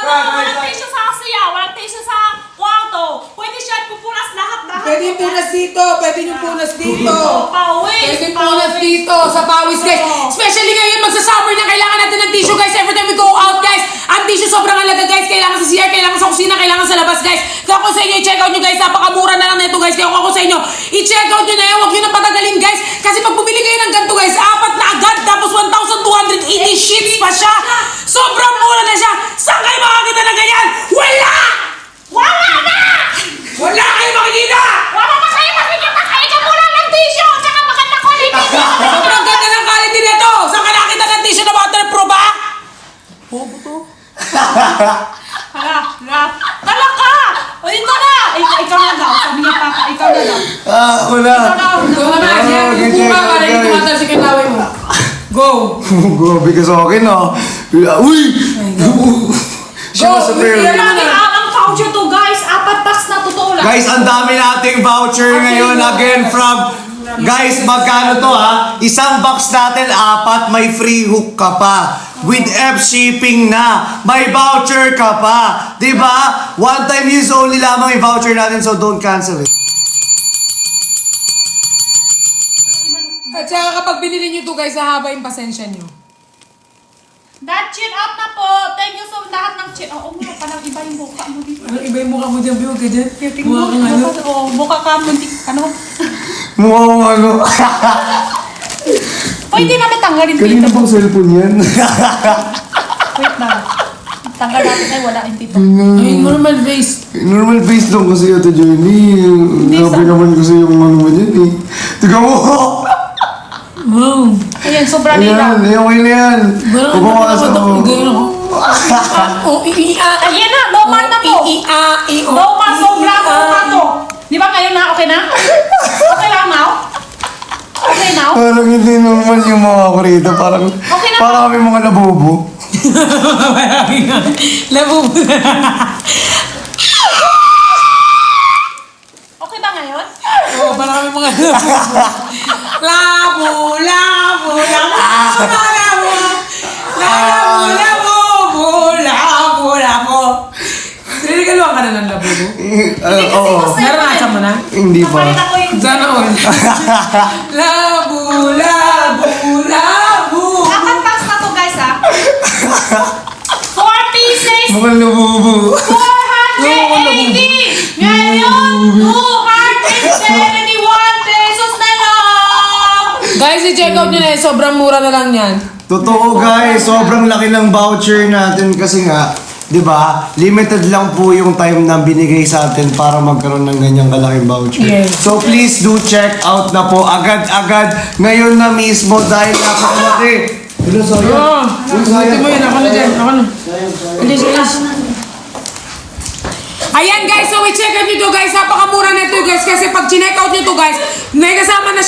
Walang tissue sa Asia, walang tissue sa kwarto. Pwede siya pupunas lahat. Pwede yung punas dito, pwede yung punas dito. Pawis. Pwede yung punas dito, sa pawis guys. Especially ngayon, magsa-summer na, kailangan natin ng tissue guys. Every time we go out guys, ang tissue sobrang halaga guys. Kailangan sa CR, kailangan sa kusina, kailangan sa labas guys. Kaya ako sa inyo, i-check out nyo guys. Napakamura na lang nito guys. Kaya ako sa inyo, i-check out nyo na yan. Huwag nyo na patagalin guys. Kasi pag bumili kayo ng ganito guys, 4 na agad. Tapos 1,280 sheets pa siya. Sobrang mura na siya. Saan kayo makakita na ganyan? Wala! Wala na! Wala kayo makikita! Wala na kayo makikita kayo ka muna ng tissue. Tsaka maganda quality. Sobrang ganda ng quality nito! Saan ka nakita ng tissue na waterproof ba? Bobo to. Hala. Talaka! O ito na! Ikaw na daw. Sabi niya papa, ikaw na daw. Wala! Ikaw naman, yan. Upo ka para hindi tumatal si kinaway mo. Go! Grabe ka sa akin ah! Uy! She was a very... Ang voucher to guys. 4 packs na totoo lang. Guys, ang dami nating voucher ngayon again from... Guys, magkano to ha? Isang box natin, 4, may free hook ka pa. With F shipping na. May voucher ka pa. Diba? One time use only lamang yung voucher natin, so don't cancel it. At saka kapag binili nyo to guys, hahaba yung pasensya nyo. That chin up na po. Thank you so lahat ng chin. Oo nga, parang iba yung mukha mo dito. Ano iba yung mukha mo dyan, Biyo? Ganyan? Mukha Mukha kang ano? mukha ka muntik. Ano? Mukhang ano. Pwede namin tanggalin Kanina dito. bang cellphone yan? Wait na. Tanggal natin ay wala yung dito. Ay, normal face. Normal face lang kasi ito, Johnny. Grabe naman kasi yung ano mo dyan eh. Tiga mo! Wow. Ayan, sobra nila. Ayan, okay na yan. Kumawasan mo. Ayan na, normal na to. Normal, sobra mukha to. Di ba ngayon na? Okay na? Okay lang now? Okay now? Parang hindi naman yung mga ako rito. Parang, Okay na. parang kami mga labobo. Labo mo na. Okay ba ngayon? Oo, parang kami mga labo. Labo. Nililigaluhan ka na ng labo mo? Oo. Naranasan mo na? Hindi pa. Kapalit ako yung... Sana all. Labo. 4 packs na to guys ha. 4 pieces. Mukhang labobo. 480! Ngayon, 271 pesos na lang! Guys, i-check out nyo na yun. Sobrang mura na lang yan. Totoo guys, sobrang laki ng voucher natin kasi nga, di ba, limited lang po yung time na binigay sa atin para magkaroon ng ganyang kalaking voucher. Yes. So please do check out na po agad-agad ngayon na mismo dahil napakalaki. Hello, sorry. Buti mo yun. Ako na dyan. Ako na. Alis. Ayan guys, so i-check out nyo to guys. Napakamura na ito guys. Kasi pag chinek out nyo to guys, may kasama na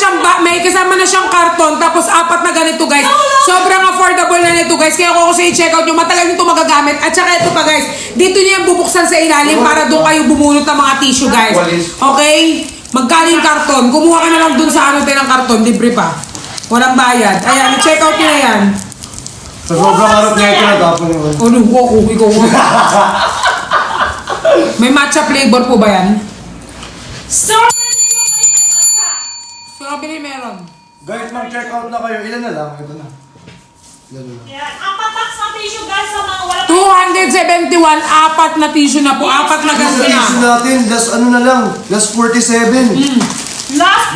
siyang karton. Tapos 4 na ganito guys. Sobrang affordable na nito guys. Kaya kung kasi i-check out nyo, matagal nyo ito magagamit. At saka ito pa guys, dito nyo yung bubuksan sa ilalim para doon kayo bumunot ng mga tissue guys. Okay? Magkano yung karton? Kumuha ka na lang dun sa ano tayo ng karton. Libre pa. Walang bayad. Ayan, i-check out nyo na yan. Sa sobrang harap niya ito natapon naman. Ano? Ikaw. May matcha flavor po ba yan? Strawberry meron. Guys, mag-check out na kayo. Ilan na lang? Ito na. Ilan na lang. Yan. 4 packs na tissue guys sa mga wala 271, 4 na tissue na po. 4 na ganito Sa na. issue natin, last ano na lang, last 47.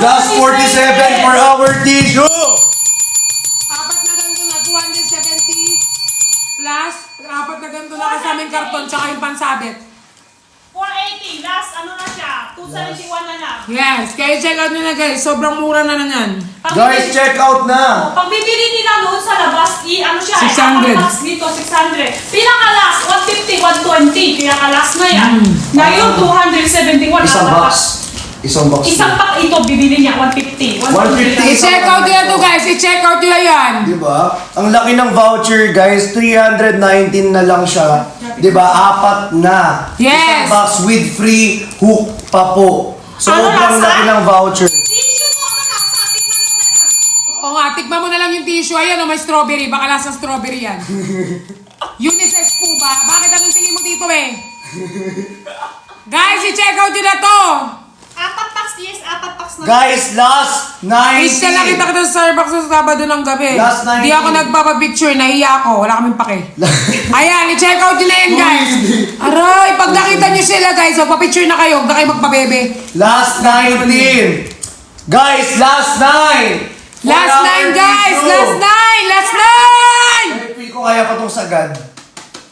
Last 47 for our tissue! 4 na ganito na, 270 plus 4 na ganito na kasaming karton tsaka yung pansabit. 480. Last ano na siya? 271 na lang. Yes, kaya check out nyo na guys. Sobrang mura na yan. Guys, check out na! Pag bibili nila noon sa labas, ano siya? 600. Packs dito, 600. Pinaka-last, 150, 120. Pinaka-last na yan. Ngayon, 271. Isang Apat box. packs. Isang box. Isang pack ito, bibili niya, 150. 150. I-check out nyo na to guys. I-check out nyo na yan. Diba? Ang laki ng voucher, guys. 319 na lang siya. Diba? 4 na. Yes. Isang box with free hook pa po. Sobrang Ano lasa? laki ng voucher. Tissue mo, ano lasa? Tingnan mo na lang. Oo nga, tikman mo na lang yung tissue. Ayan o, may strawberry. Baka lasang strawberry yan. Unisex po ba? Bakit anong tingin mo dito eh? Guys, i-check out nyo na to. 4 packs, yes, 4 packs na. Guys, last 90. Please ka nakita kita sa Starbucks sa Sabado ng gabi. Last 19. Di ako nagpapapicture, nahiya ako. Wala kaming pake. Ayan, i-check out nyo na yan guys. Aray, pag nakita nyo sila guys, magpapicture na kayo. Huwag na kayo magpabebe. Last 19. Guys, last 9. Last 9 guys! Last 9! Last 9! Feel ko kaya pa tong sagad.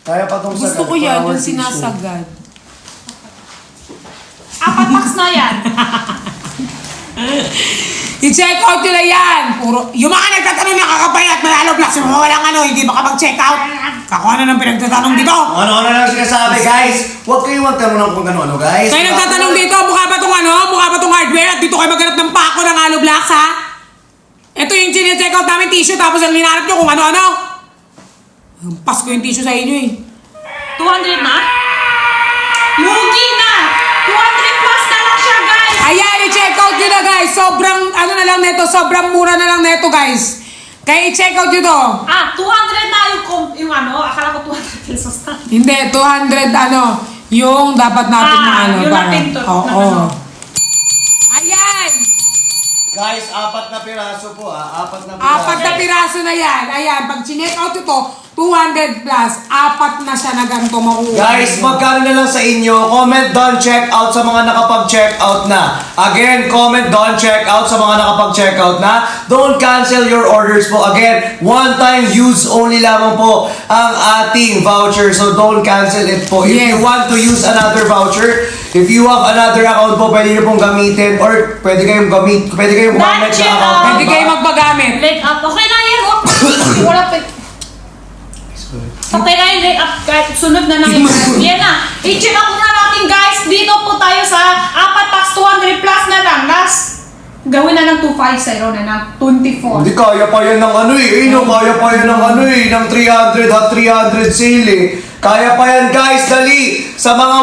Kaya pa tong sagad. Gusto ko yan, For our yung tissue. sinasagad. 4 packs na yan. I-check out nyo na yan! Puro, yung mga nagtatanong na kakapayat, manalo plus, yung mga walang ano, hindi makapag-check out. Ako ano nang pinagtatanong dito? Ano lang sinasabi, guys? Huwag kayong magtanong ng kung ano, guys. Kayo nagtatanong dito, mukha ba tong ano? Mukha ba tong hardware? At dito kayo maghanap ng pako ng Halo Blocks, ha? Ito yung chine-check out namin tissue, tapos ang linarap nyo kung ano-ano. Pasko yung tissue sa inyo eh. 200 na? Lugi na! 200 plus na lang siya, guys! Ayan, i-check out nyo na guys. Sobrang, ano na lang neto, sobrang mura na lang neto guys. Kaya i-check out nyo to. 200 na yung ano, akala ko 200 pesos na. Hindi, 200 ano, yung dapat natin na ano. yung parang- natin to, Oo. na ano. Ayan! Guys, 4 na piraso po, 4 na piraso. 4 na piraso na yan. Ayan, pag chinek out ito, 200 plus, 4 na siya na ganito makuha. Guys, magkano na lang sa inyo? Comment down, check out sa mga nakapag-check out na. Again, comment down, check out sa mga nakapag-check out na. Don't cancel your orders po. Again, one time use only lamang po ang ating voucher. So don't cancel it po. If Yes. you want to use another voucher, if you have another account po, pwede nyo pong gamitin or pwede kayong gumamit sa check account. out. Pwede kayo magpagamit. Leg up. Okay na yan, oh. Wala pa. Okay na yung leg up, guys. Sunod na lang yung yan na. I-check out na natin, guys. Dito po tayo sa 4 packs, 200 plus na lang. Last, gawin na ng 250 na ng 24. Hindi kaya pa yan ng ano eh. Kaya pa yan ng ano eh. Ng 300 at 300 sale eh. Kaya pa yan guys, dali. Sa mga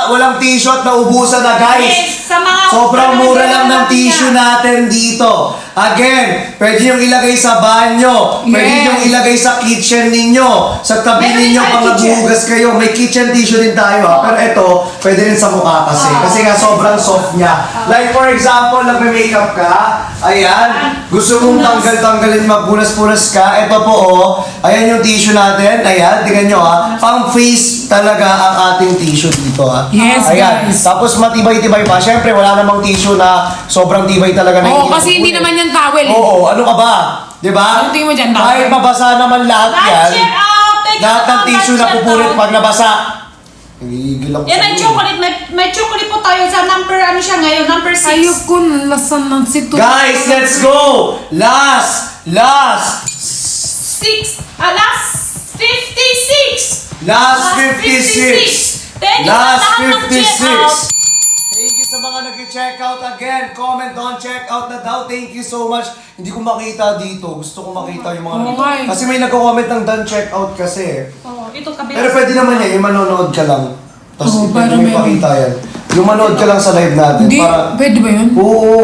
walang tissue at naubusan na guys. Yes, sa mga Sobrang mura lang ng tissue natin dito. Again, pwede nyo ilagay sa banyo. Pwede Yes. nyo ilagay sa kitchen ninyo. Sa tabi Meron ninyo tayong pag kitchen. naghuhugas kayo. May kitchen tissue din tayo ha. Pero ito, pwede rin sa mukha kasi. Kasi nga sobrang soft niya. Like for example, nagme-makeup ka. Ayan. Gusto mong tanggalin, magpunas-punas ka. Ito po oh. Ayan yung tissue natin. Ayan, tingnan nyo ha. Pang face talaga ang ating tissue dito ha. Yes, Ayan. guys. Tapos matibay-tibay pa. Siyempre, wala namang tissue na sobrang tibay talaga na Oo, hindi kasi hindi napupunin. naman yan towel eh. Oo, ano ka ba? Diba? Ano tingin mo dyan, towel? Kahit mabasa naman lahat yan. Check out! Take Lahat ng out, tissue na check pupulit out. pag nabasa. Nagigigil ako Yan, may sa'yo. chocolate. May chocolate po tayo sa number, ano siya ngayon? Number 6. Ayoko na lasan ng sito. Guys, let's go! Last! Last 56. Last 56! Thank you Last sa lahat ng-check out. 56. Thank you sa mga nag-check out again. Comment down, check out na daw. Thank you so much. Hindi ko makita dito. Gusto ko makita yung mga... Oo nga eh. Kasi may nag-comment ng done check out kasi. Oh, ito kabila. Pero pwede naman yan, yung manonood ka lang. Tapos Oo, pwede para mo meron. ipakita yan. Yung manood ka lang sa live natin. Hindi, Para... pwede ba yun? Oo.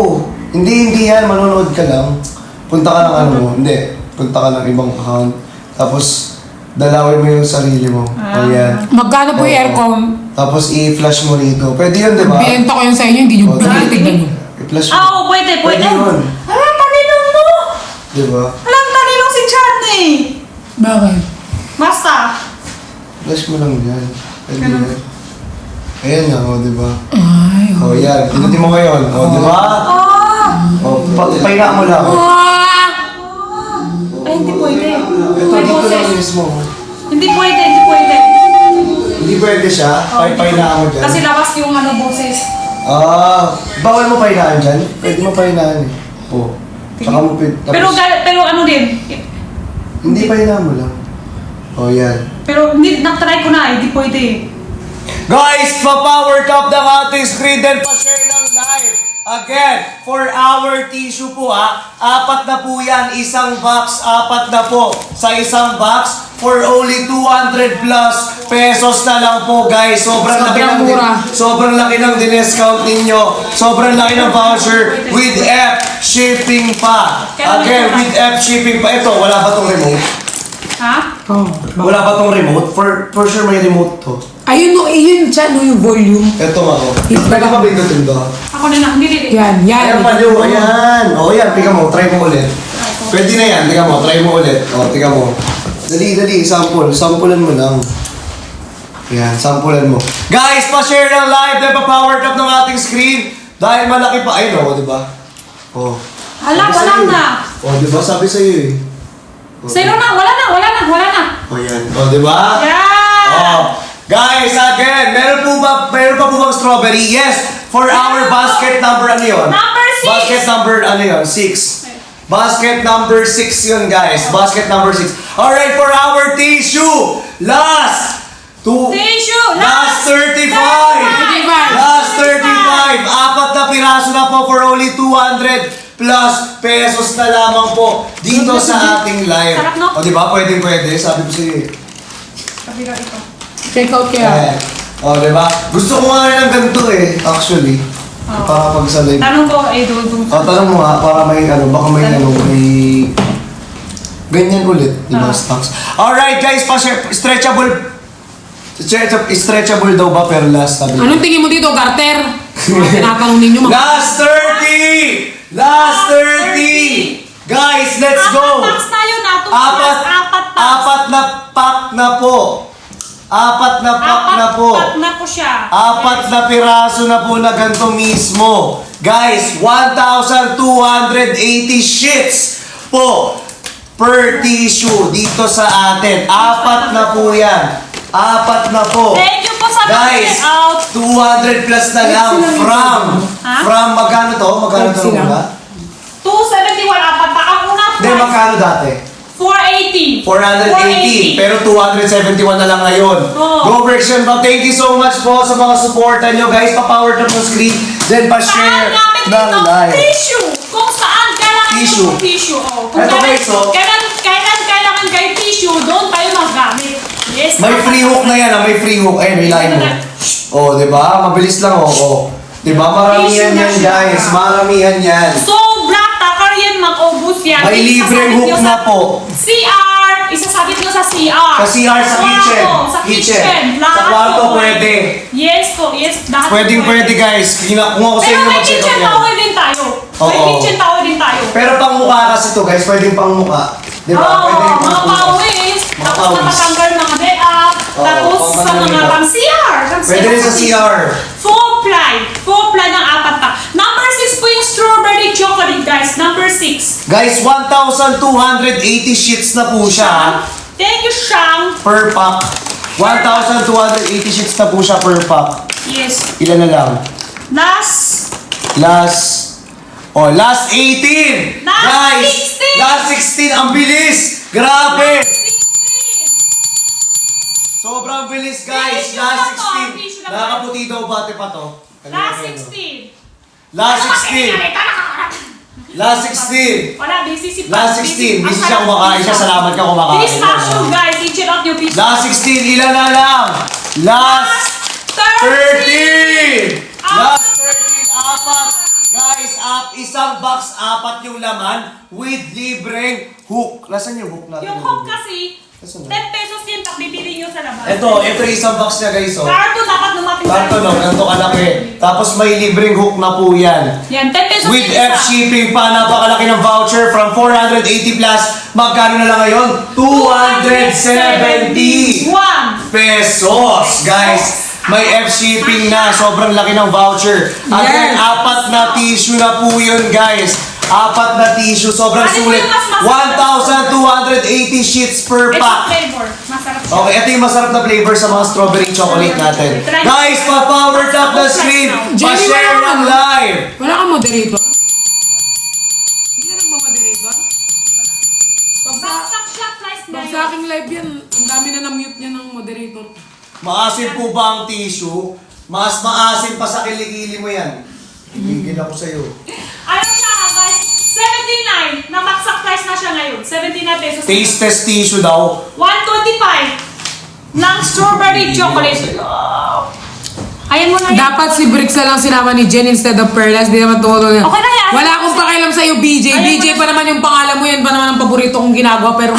Hindi yan. Manonood ka lang. Punta ka ng ano mo. Hindi. Punta ka ng ibang account. Tapos, dalawin mo yung sarili mo. O yan. Magkano po yung Oo. aircon? Tapos i-flash mo rito. Pwede yun, di ba? Benta ko yun sa inyo, hindi nyo O, pinitignan nyo. I-flash mo. Oo, pwede. yun. Alam, talinong mo. Di ba? Alam, talinong si Charney. Bakit? Basta. Flash mo lang yan. Pwede yan. Ayan na, o, di ba? Ay, O, yan. Pinutin mo ngayon. O, di ba? O, pahinga mo lang. Ay, hindi pwede. Ito, May dito boses. lang mismo. Hindi pwede, hindi pwede. Hindi pwede siya. Pahinga mo dyan. Kasi labas yung ano boses. Ah, bawal mo pahinaan dyan? Pwede mo pahinaan eh. Oo. Saka mo Pero ano din. hindi pahinaan mo lang. O, yan. Pero hindi, na-try ko na, hindi pwede. Guys, pa-power cup ng ating screen then pa-share ng live. Again, for our tissue po apat na po yan, isang box, apat na po sa isang box for only 200 plus pesos na lang po guys. Sobrang laki ng mura. sobrang laki ng discount ninyo. Sobrang laki ng voucher with F shipping pa. Again, with F shipping pa. Ito, wala ba tong remote? Ha? Oh. Wala ba tong remote? For sure may remote to. Ayun no, yun siya no, yung volume. Ito ako. Pwede ba bindutin ba? Ako na lang, hindi. Yan, Ayan yan. palo, ayan. O yan, tika mo, try mo ulit. Pwede na yan, tika mo, try mo ulit. O, tika mo. Dali, sample. Samplean mo lang. Ayan, samplean mo. Guys, pa-share ng live, dahil pa-power up ng ating screen. Dahil malaki pa, ayun o, di ba? O. Hala, Sabi wala sa'yo. na. O, di ba? Sabi sa'yo eh. O, Sino na? Wala na. O, yan. O, di ba? Yeah! Oh, guys, again, meron pa po bang strawberry? Yes, for our basket number ano yun? Number 6. Basket number ano yun? 6. Basket number 6 yun, guys. Basket number 6. Alright, for our tissue, last Tissue, last 35. 35. Last 35. Apat na piraso na po for only 200 plus pesos na lamang po dito sa ating live. Sarap, no? O, di ba? Pwede. Sabi ko sa'yo eh. Kabila ito. Check out kaya. Ayan. O, diba? Gusto ko nga rin ng ganito eh, actually. Para pag sa live. Tanong ko, dudong. O, tanong mo nga, para may baka may may... Ganyan ulit, di ba, stocks? Alright guys, stretchable daw ba, pero last sabi. Anong tingin mo dito, Garter? Mga tinatanong ninyo, mga... Last 30! Last 30! Guys, let's go! Apat packs na yun na. Apat na pack na po. Apat na pack na po. Apat na po siya. Apat na piraso na po na ganito mismo. Guys, 1,280 sheets po per tissue dito sa atin. Apat na po yan. Apat na po. Thank you po sa Guys, check out. 200 plus na lang from magkano to? Magkano to Sila. muna? 271 apat pa. Ang unang Hindi, price, magkano dati? 480. 480, pero 271 na lang ngayon. Oo. Go Version Pop, thank you so much po sa mga supportan nyo guys. Pa-power up ng screen, then Saan pa-share namin ng dito live. tissue? Kung saan kailangan Tissue. yung tissue. Oh. Kung Eto, guys, oh. kailangan kayo tissue, doon tayo maggamit. Yes. May free hook na yan, may free hook. Ayun, may line mo. Oh, di ba? Mabilis lang, oh. Di ba? Maramihan Tissue na yan siya. guys, maramihan yan. So, black takar yan, mag-ubus yan. May libreng hook na po. CR, isasabit nyo sa CR. Sa CR, sa kitchen. Sa kitchen. Sa Lahat kwarto, po pwede. Yes po, yes. Lahat Pwedeng po pwede guys. Kung ako sa Pero inyo may mag-check kitchen out yan. towel din tayo. May Oo. kitchen towel din tayo. Pero pang mukha kasi to guys, pwedeng pang mukha. Di ba? Oo, Pwede yung mga pang mukha. pawis. Mga Tapos pawis. matatanggal mga day-up. Oo, Tapos sa pangtanggal mga makeup. pang CR. Pwede rin sa CR. Full ply ng apat pa. Number 6 po yung strawberry chocolate guys. Number 6. Guys, 1,280 sheets na po siya Thank you, Shang. per pack. 1,280 sheets na po siya per pack. Yes. Ilan na lang? Last. Last 18! Last Guys, 16! last 16, ang bilis! Grabe! Sobrang bilis guys. Tissue na Last to, 16. tissue na to. Nakakaputi daw bate pa to. Last 16. Last Ano ba 16. pinalita? Last 16. Wala, busy si Last 16. Busy Ang siya sarap kumakain siya. pizza. Salamat ka kumakain. Please mushroom guys, i-check out yung pizza. Last 16. Ilan na lang? Last 13. Last 13. Apat. Guys, isang box, apat yung laman with libreng hook. Nasaan yung hook natin? Yung hook kasi, Asan 10 na? pesos yun, tak bibili nyo sa labas. Ito yung isang box niya guys. Oh. Carton dapat lumating Karto no, ganito kalaki. Tapos may libreng hook na po yan. Yan, 10 pesos With yun F shipping pa, napakalaki ng voucher from 480 plus. Magkano na lang ngayon? 270 pesos, guys. May F shipping na, sobrang laki ng voucher. At Yes. then, apat na tissue na po yun, guys. Apat na tissue, sobrang Ano sulit. yung mas masarap? 1,280 sheets per Ito pack. flavor, masarap siya. Okay, ito yung masarap na flavor sa mga strawberry chocolate natin. Guys, pa-power tap the screen. Jenny, Pa-share wala ng ka. live. Wala kang moderator? Hindi ka nagmamoderator? Baksak siya, price na Pag yun. sa aking live yan, ang dami na na-mute niya ng moderator. Maasim po ba ang tissue? Mas maasim pa sa kilikili mo yan. Ibigil ako sa'yo. Ano siya, guys? 79 na baksak price na siya ngayon. 79 pesos. Taste test tissue daw. 125 ng strawberry chocolate. Ayan mo na yan. Dapat si Bricks na lang sinama ni Jen instead of Perlas. Di naman tumulong yan. Okay na yan. Wala akong pakialam sa'yo, BJ. Ayan BJ mo pa naman yung pangalan mo. Yan pa naman ang paborito kong ginagawa. Pero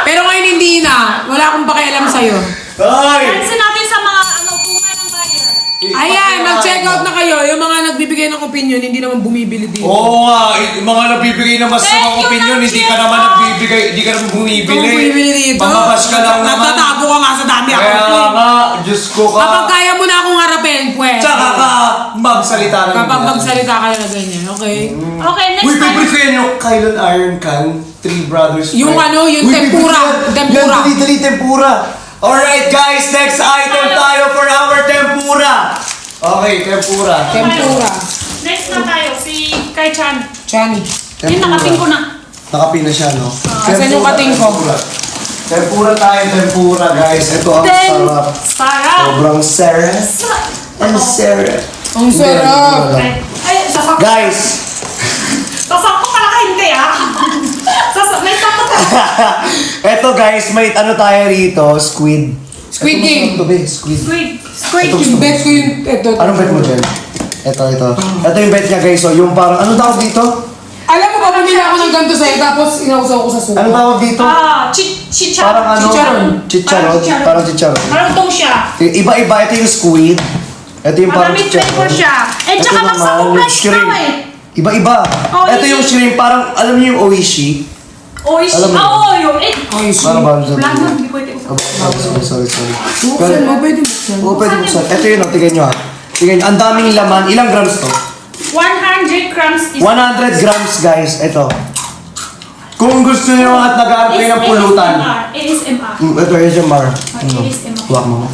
pero ngayon hindi na. Wala akong pakialam sa'yo. Ay! Pansin natin sa mga tunga ng buyer. Ayan, mag-check out na kayo. Yung mga nagbibigay ng opinion, hindi naman bumibili dito. Oo nga, yung mga nagbibigay ng mas Thank mga you, opinion, hindi ka Nancy. naman nagbibigay, hindi ka naman bumibili. Kung bumibili dito, Mamabas ka lang naman. natatago ka nga sa dami ako. Kaya nga, Diyos ko ka. Kapag kaya mo na akong harapin, pwede. Tsaka ka, magsalita ng Kapag ganyan. magsalita ka na ganyan, okay? Okay, next Uy, time. favorite ko yan yung Kylan Iron Can, Three Brothers. Yung Friend. ano, yung Uy, tempura. favorite ko yan. Tempura. Yan, dali, tempura. Alright guys, next item tayo for our tempura. Okay, tempura. Tempura. Next na tayo, si Kai Chan. Chani. Yun, nakating ko na. Nakapin na siya, no? Asan yung kating ko? Tempura. Tempura tayo, tempura guys. Ito ang sarap. Sarap. Sobrang sarap. Ang sarap. Ang sarap. Ay, sasak. Guys, Sasak ko pala ka hindi ah. May sakot ka. eto guys, may ano tayo rito, squid. Squid Ito, Game. masarap to, be, squid. Squid. Squid Ito, yung bet ko yung ito. Anong bet mo dyan? Ito. Ito yung bet niya guys, so yung parang, anong tawag dito? Alam mo ba, bumili ako ng ganito sa'yo, tapos inausaw ko sa suko. Anong tawag dito? Chicharon. Parang ano? Chicharon. Chicharon. Parang chicharon. Malutong siya. Iba-iba, ito yung squid. Ito yung parang Maraming chicharon. flavor siya. Eh, Ito tsaka naman, baksak ko yung price shrimp. na eh. Iba-iba. Oh, Ito yung yun. shrimp, parang, alam niyo yung oishi? Oishi. Alam mo. Oo, yun. Eh, Ay, Parang ba? wala na, hindi pwede ko. Sorry. buksan mo, pwede buksan. Oo, pwede buksan. Ito yun, tignan nyo ha. Tignan nyo, ang daming laman. Ilang grams to? 100 grams is 100 grams guys, ito. Kung gusto nyo at nag-aaral kayo ng pulutan. ASMR. Ito yung ASMR. ASMR. Huwag mo.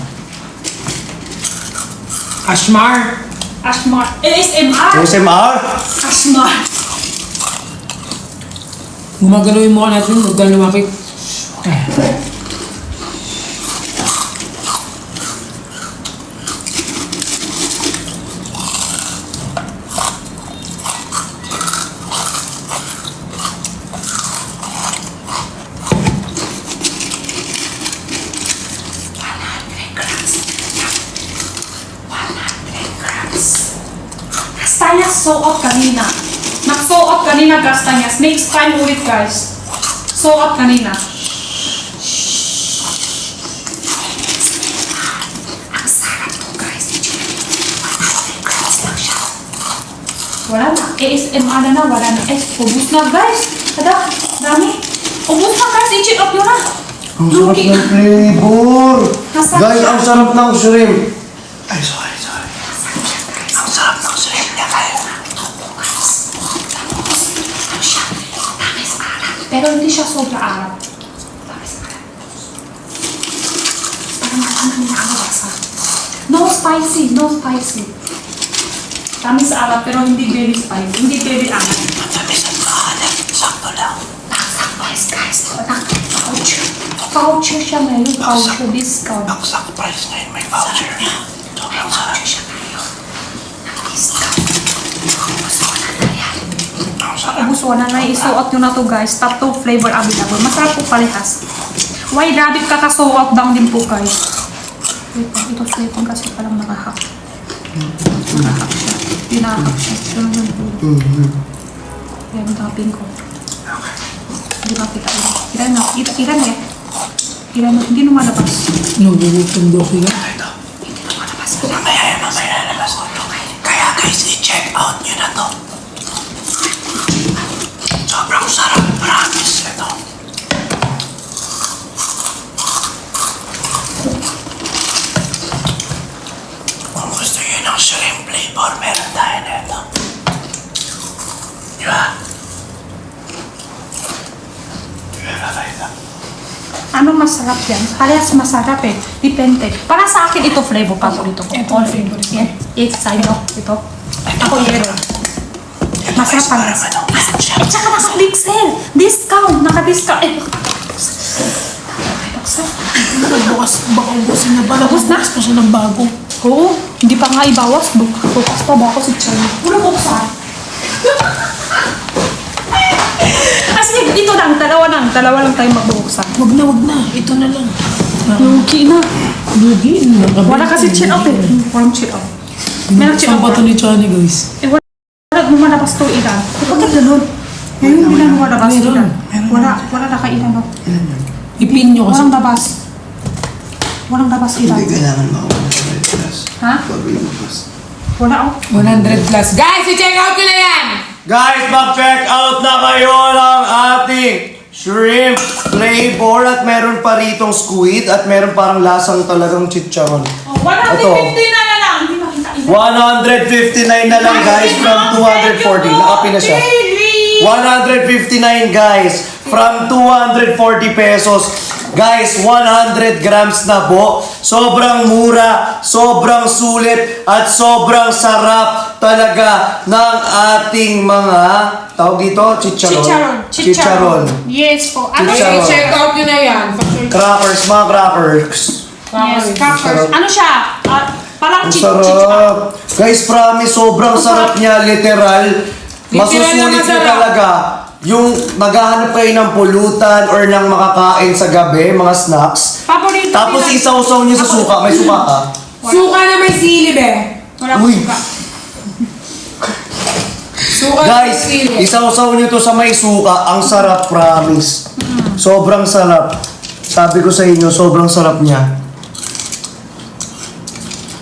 Ashmar. ASMR. ASMR. ASMR? ASMR. Gumagalaw yung mukha natin, huwag ka lumakit. Kastanyas soot kanina. Nag-soot kanina kastanyas. Next time ulit guys. Soot kanina. Ang sarap to guys. Wala na. ASMR na, wala na. Ubus na guys. Ada, dami. Ubus na guys. I-check up nyo na. Ang sarap ng flavor. Nasaan Guys, siya? ang sarap ng shrimp. Ay, sorry. Ang sarap ng shrimp niya kayo. Pero hindi siya sobra arap. Tamis arap. Parang ano na ang lasa. No spicy, no spicy. Tamis arap pero hindi very spicy. Hindi very arap. Matamis at maalat. Sakto lang. Sakto guys. Ouch. voucher siya ngayon. Voucher discount. Baksak price ngayon, may voucher. Sobrang sarap. Ubus na isuot nyo na to guys. Top 2 flavor available. Masarap po parehas. White rabbit kakasuot lang din po guys. Wait lang, ito slipon kasi palang nakahack. Nakahack siya. Pinahak siya. Ito lang yung pulo. Ayan, tapping ko. Hindi ba kita ito? Ilan na? Ilan na yan? Ilan na? Hindi lumalabas. Nagugutom daw sila. Hindi lumalabas. Mamaya lalabas ko to. Kaya guys, i-check out nyo na to. Sobrang sarap, promise ito. Kung gusto nyo ng shrimp flavor, meron tayo na ito. Diba? Diba? Ano masarap yan? Parehas masarap eh. Depende. Para sa akin ito flavor paborito ko. Ito All favorite ko. Yan. It's side of ito. Ako yellow. Masarap pa rin. At saka naka-big sale. Discount. Naka-discount. Eh, buksan. Bukas, baka ubusin na pala. Ubus na? Bukas pa siya ng bago. Oo. Hindi pa nga ibawas. Bukas pa ba ako si Charlie? Puro buksan. Kasi ito lang. Dalawa lang tayo magbubuksan. Wag na. Ito na lang. Lugi na. Lugi. Wala kasi chill out eh. Walang chill out. Meron chill Saan out. pa ito ni Johnny guys? Eh, wala lumalabas to ilan. Bakit ganun? Ngayon hindi na lumalabas Meron. ilan. Meron. Wala na kailan no? Ipin nyo kasi. Walang labas. Walang labas ilan. kailangan makapagod plus. Ha? Wala oh. 100 plus. Guys, i-check out nyo na yan! Guys, mag-check out na kayo ng ating shrimp flavor at meron pa ritong squid at meron parang lasang talagang chicharon. Oh, 150 na lang. Hindi makita ilan. 159 na lang guys from 240. Nakapin na siya. 159 guys from 240 pesos. Guys, 100 grams na po. Sobrang mura, sobrang sulit, at sobrang sarap talaga ng ating mga, tawag dito, chicharon. Chicharon. Yes po. Ano Chicharon. I-check out nyo na yan. Crackers, mga crackers. Yes, crackers. Sarap. Ano siya? Parang Ang chicharon. sarap. Guys, promise, sobrang sarap niya, literal. Masusulit na niyo masarap. talaga. Yung naghahanap kayo ng pulutan or ng makakain sa gabi, mga snacks. Paborito Tapos nila. isaw-saw niyo sa suka. May suka ka? Suka na may silib eh. Wala Uy. suka. Suka na may Guys, silib. isaw-saw niyo to sa may suka. Ang sarap, promise. Sobrang sarap. Sabi ko sa inyo, sobrang sarap niya.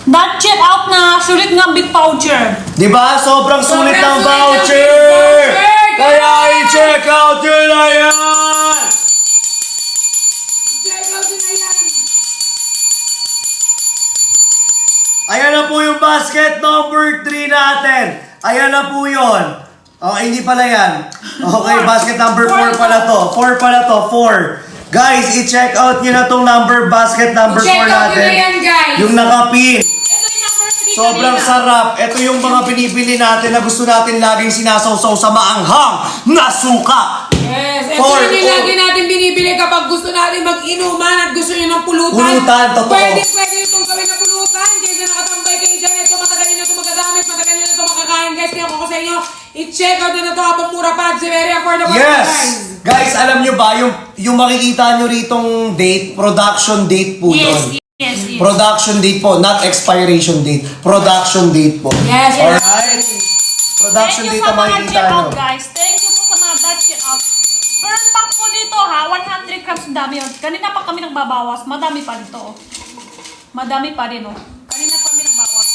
That check out na sulit ng big voucher. Di ba? Sobrang sulit ng Sobrang sulit ng voucher! voucher! Kaya i-check out nyo na yan! I-check out nyo na yan. Ayan na po yung basket number 3 natin. Ayan na po yun. Okay, hindi pala yan. Okay, basket number 4 pala to. 4 pala to, 4. Guys, i-check out nyo na tong basket number 4 I-check out nyo natin. na yan, guys. Yung nakapin. Ito yung number 3 Sobrang sarap. Ito yung mga binibili natin na gusto natin laging sinasawsaw sa maanghang na suka. Yes, ito For yun yung all. lagi natin binibili kapag gusto natin mag-inuman at gusto nyo ng pulutan. Pulutan, totoo. Pwede itong gawin na pulutan. Kaysa nakatambay kayo dyan, ito matagal nyo na ito magagamit, matagal nyo na ito makakain. Guys, kaya ko sa inyo, i-check out na ito habang mura pa at very affordable. Yes! Guys. Guys, alam nyo ba, yung makikita nyo ritong date, production date po yun. Yes. Production date po, not expiration date. Production date po. Yes, Alright? Production Thank you date sa ang mga makikita check nyo. out guys. Thank you po sa mga that check out. Per pack po dito ha, 100 grams ang dami yun. Kanina pa kami nagbabawas, madami pa dito oh. Madami pa rin oh. Kanina pa kami nagbawas.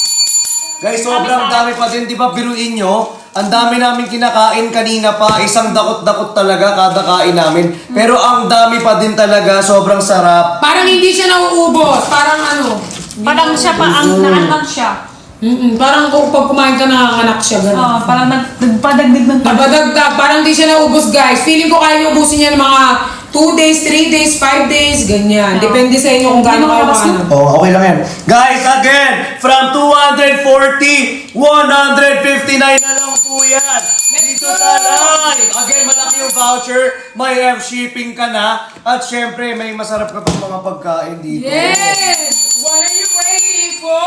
Guys, sobrang dami pa din. Di ba, biruin nyo? Ang dami namin kinakain kanina pa. Isang dakot-dakot talaga kada kain namin. Pero ang dami pa din talaga. Sobrang sarap. Parang hindi siya nauubos. Parang ano. Parang siya pa ang naanak siya. Parang kung pag kumain ka nanganganak siya. Ganun. Parang nagpadagdag ng Nabadagdag, parang di siya naubos guys. Feeling ko kaya niyo ubusin yan ng mga 2 days, 3 days, 5 days, ganyan. Depende sa inyo kung gaano kayo ano. Oh, okay lang yan. Guys, again, from 240, 159 na lang po yan. Dito sa live. Again, malaki yung voucher. May F shipping ka na. At syempre, may masarap ka pang mga pagkain dito. Yes! What are you waiting for?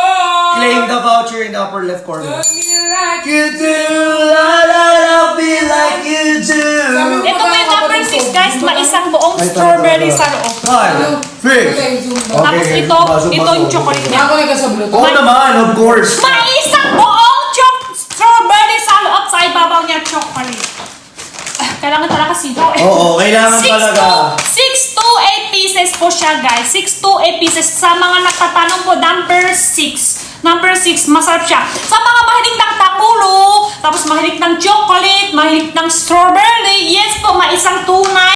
Claim the voucher in the upper left corner. Love me like You do, la la la, be like you do. Ito po yung number 6 guys, maisang buong strawberry sa loob. Five, six. Tapos ito yung chocolate niya. Ako na sa Bluetooth. Oo naman, of course. Maisang buong strawberry sa loob sa ibabaw niya chocolate. Kailangan talaga sigaw eh. Oo, kailangan talaga. 6 to 8 pieces po siya guys. 6 to 8 pieces. Sa mga nagtatanong po, number 6. Number 6, masarap siya. Sa mga mahilig ng takulo, tapos mahilig ng chocolate, mahilig ng strawberry, yes po, maisang 2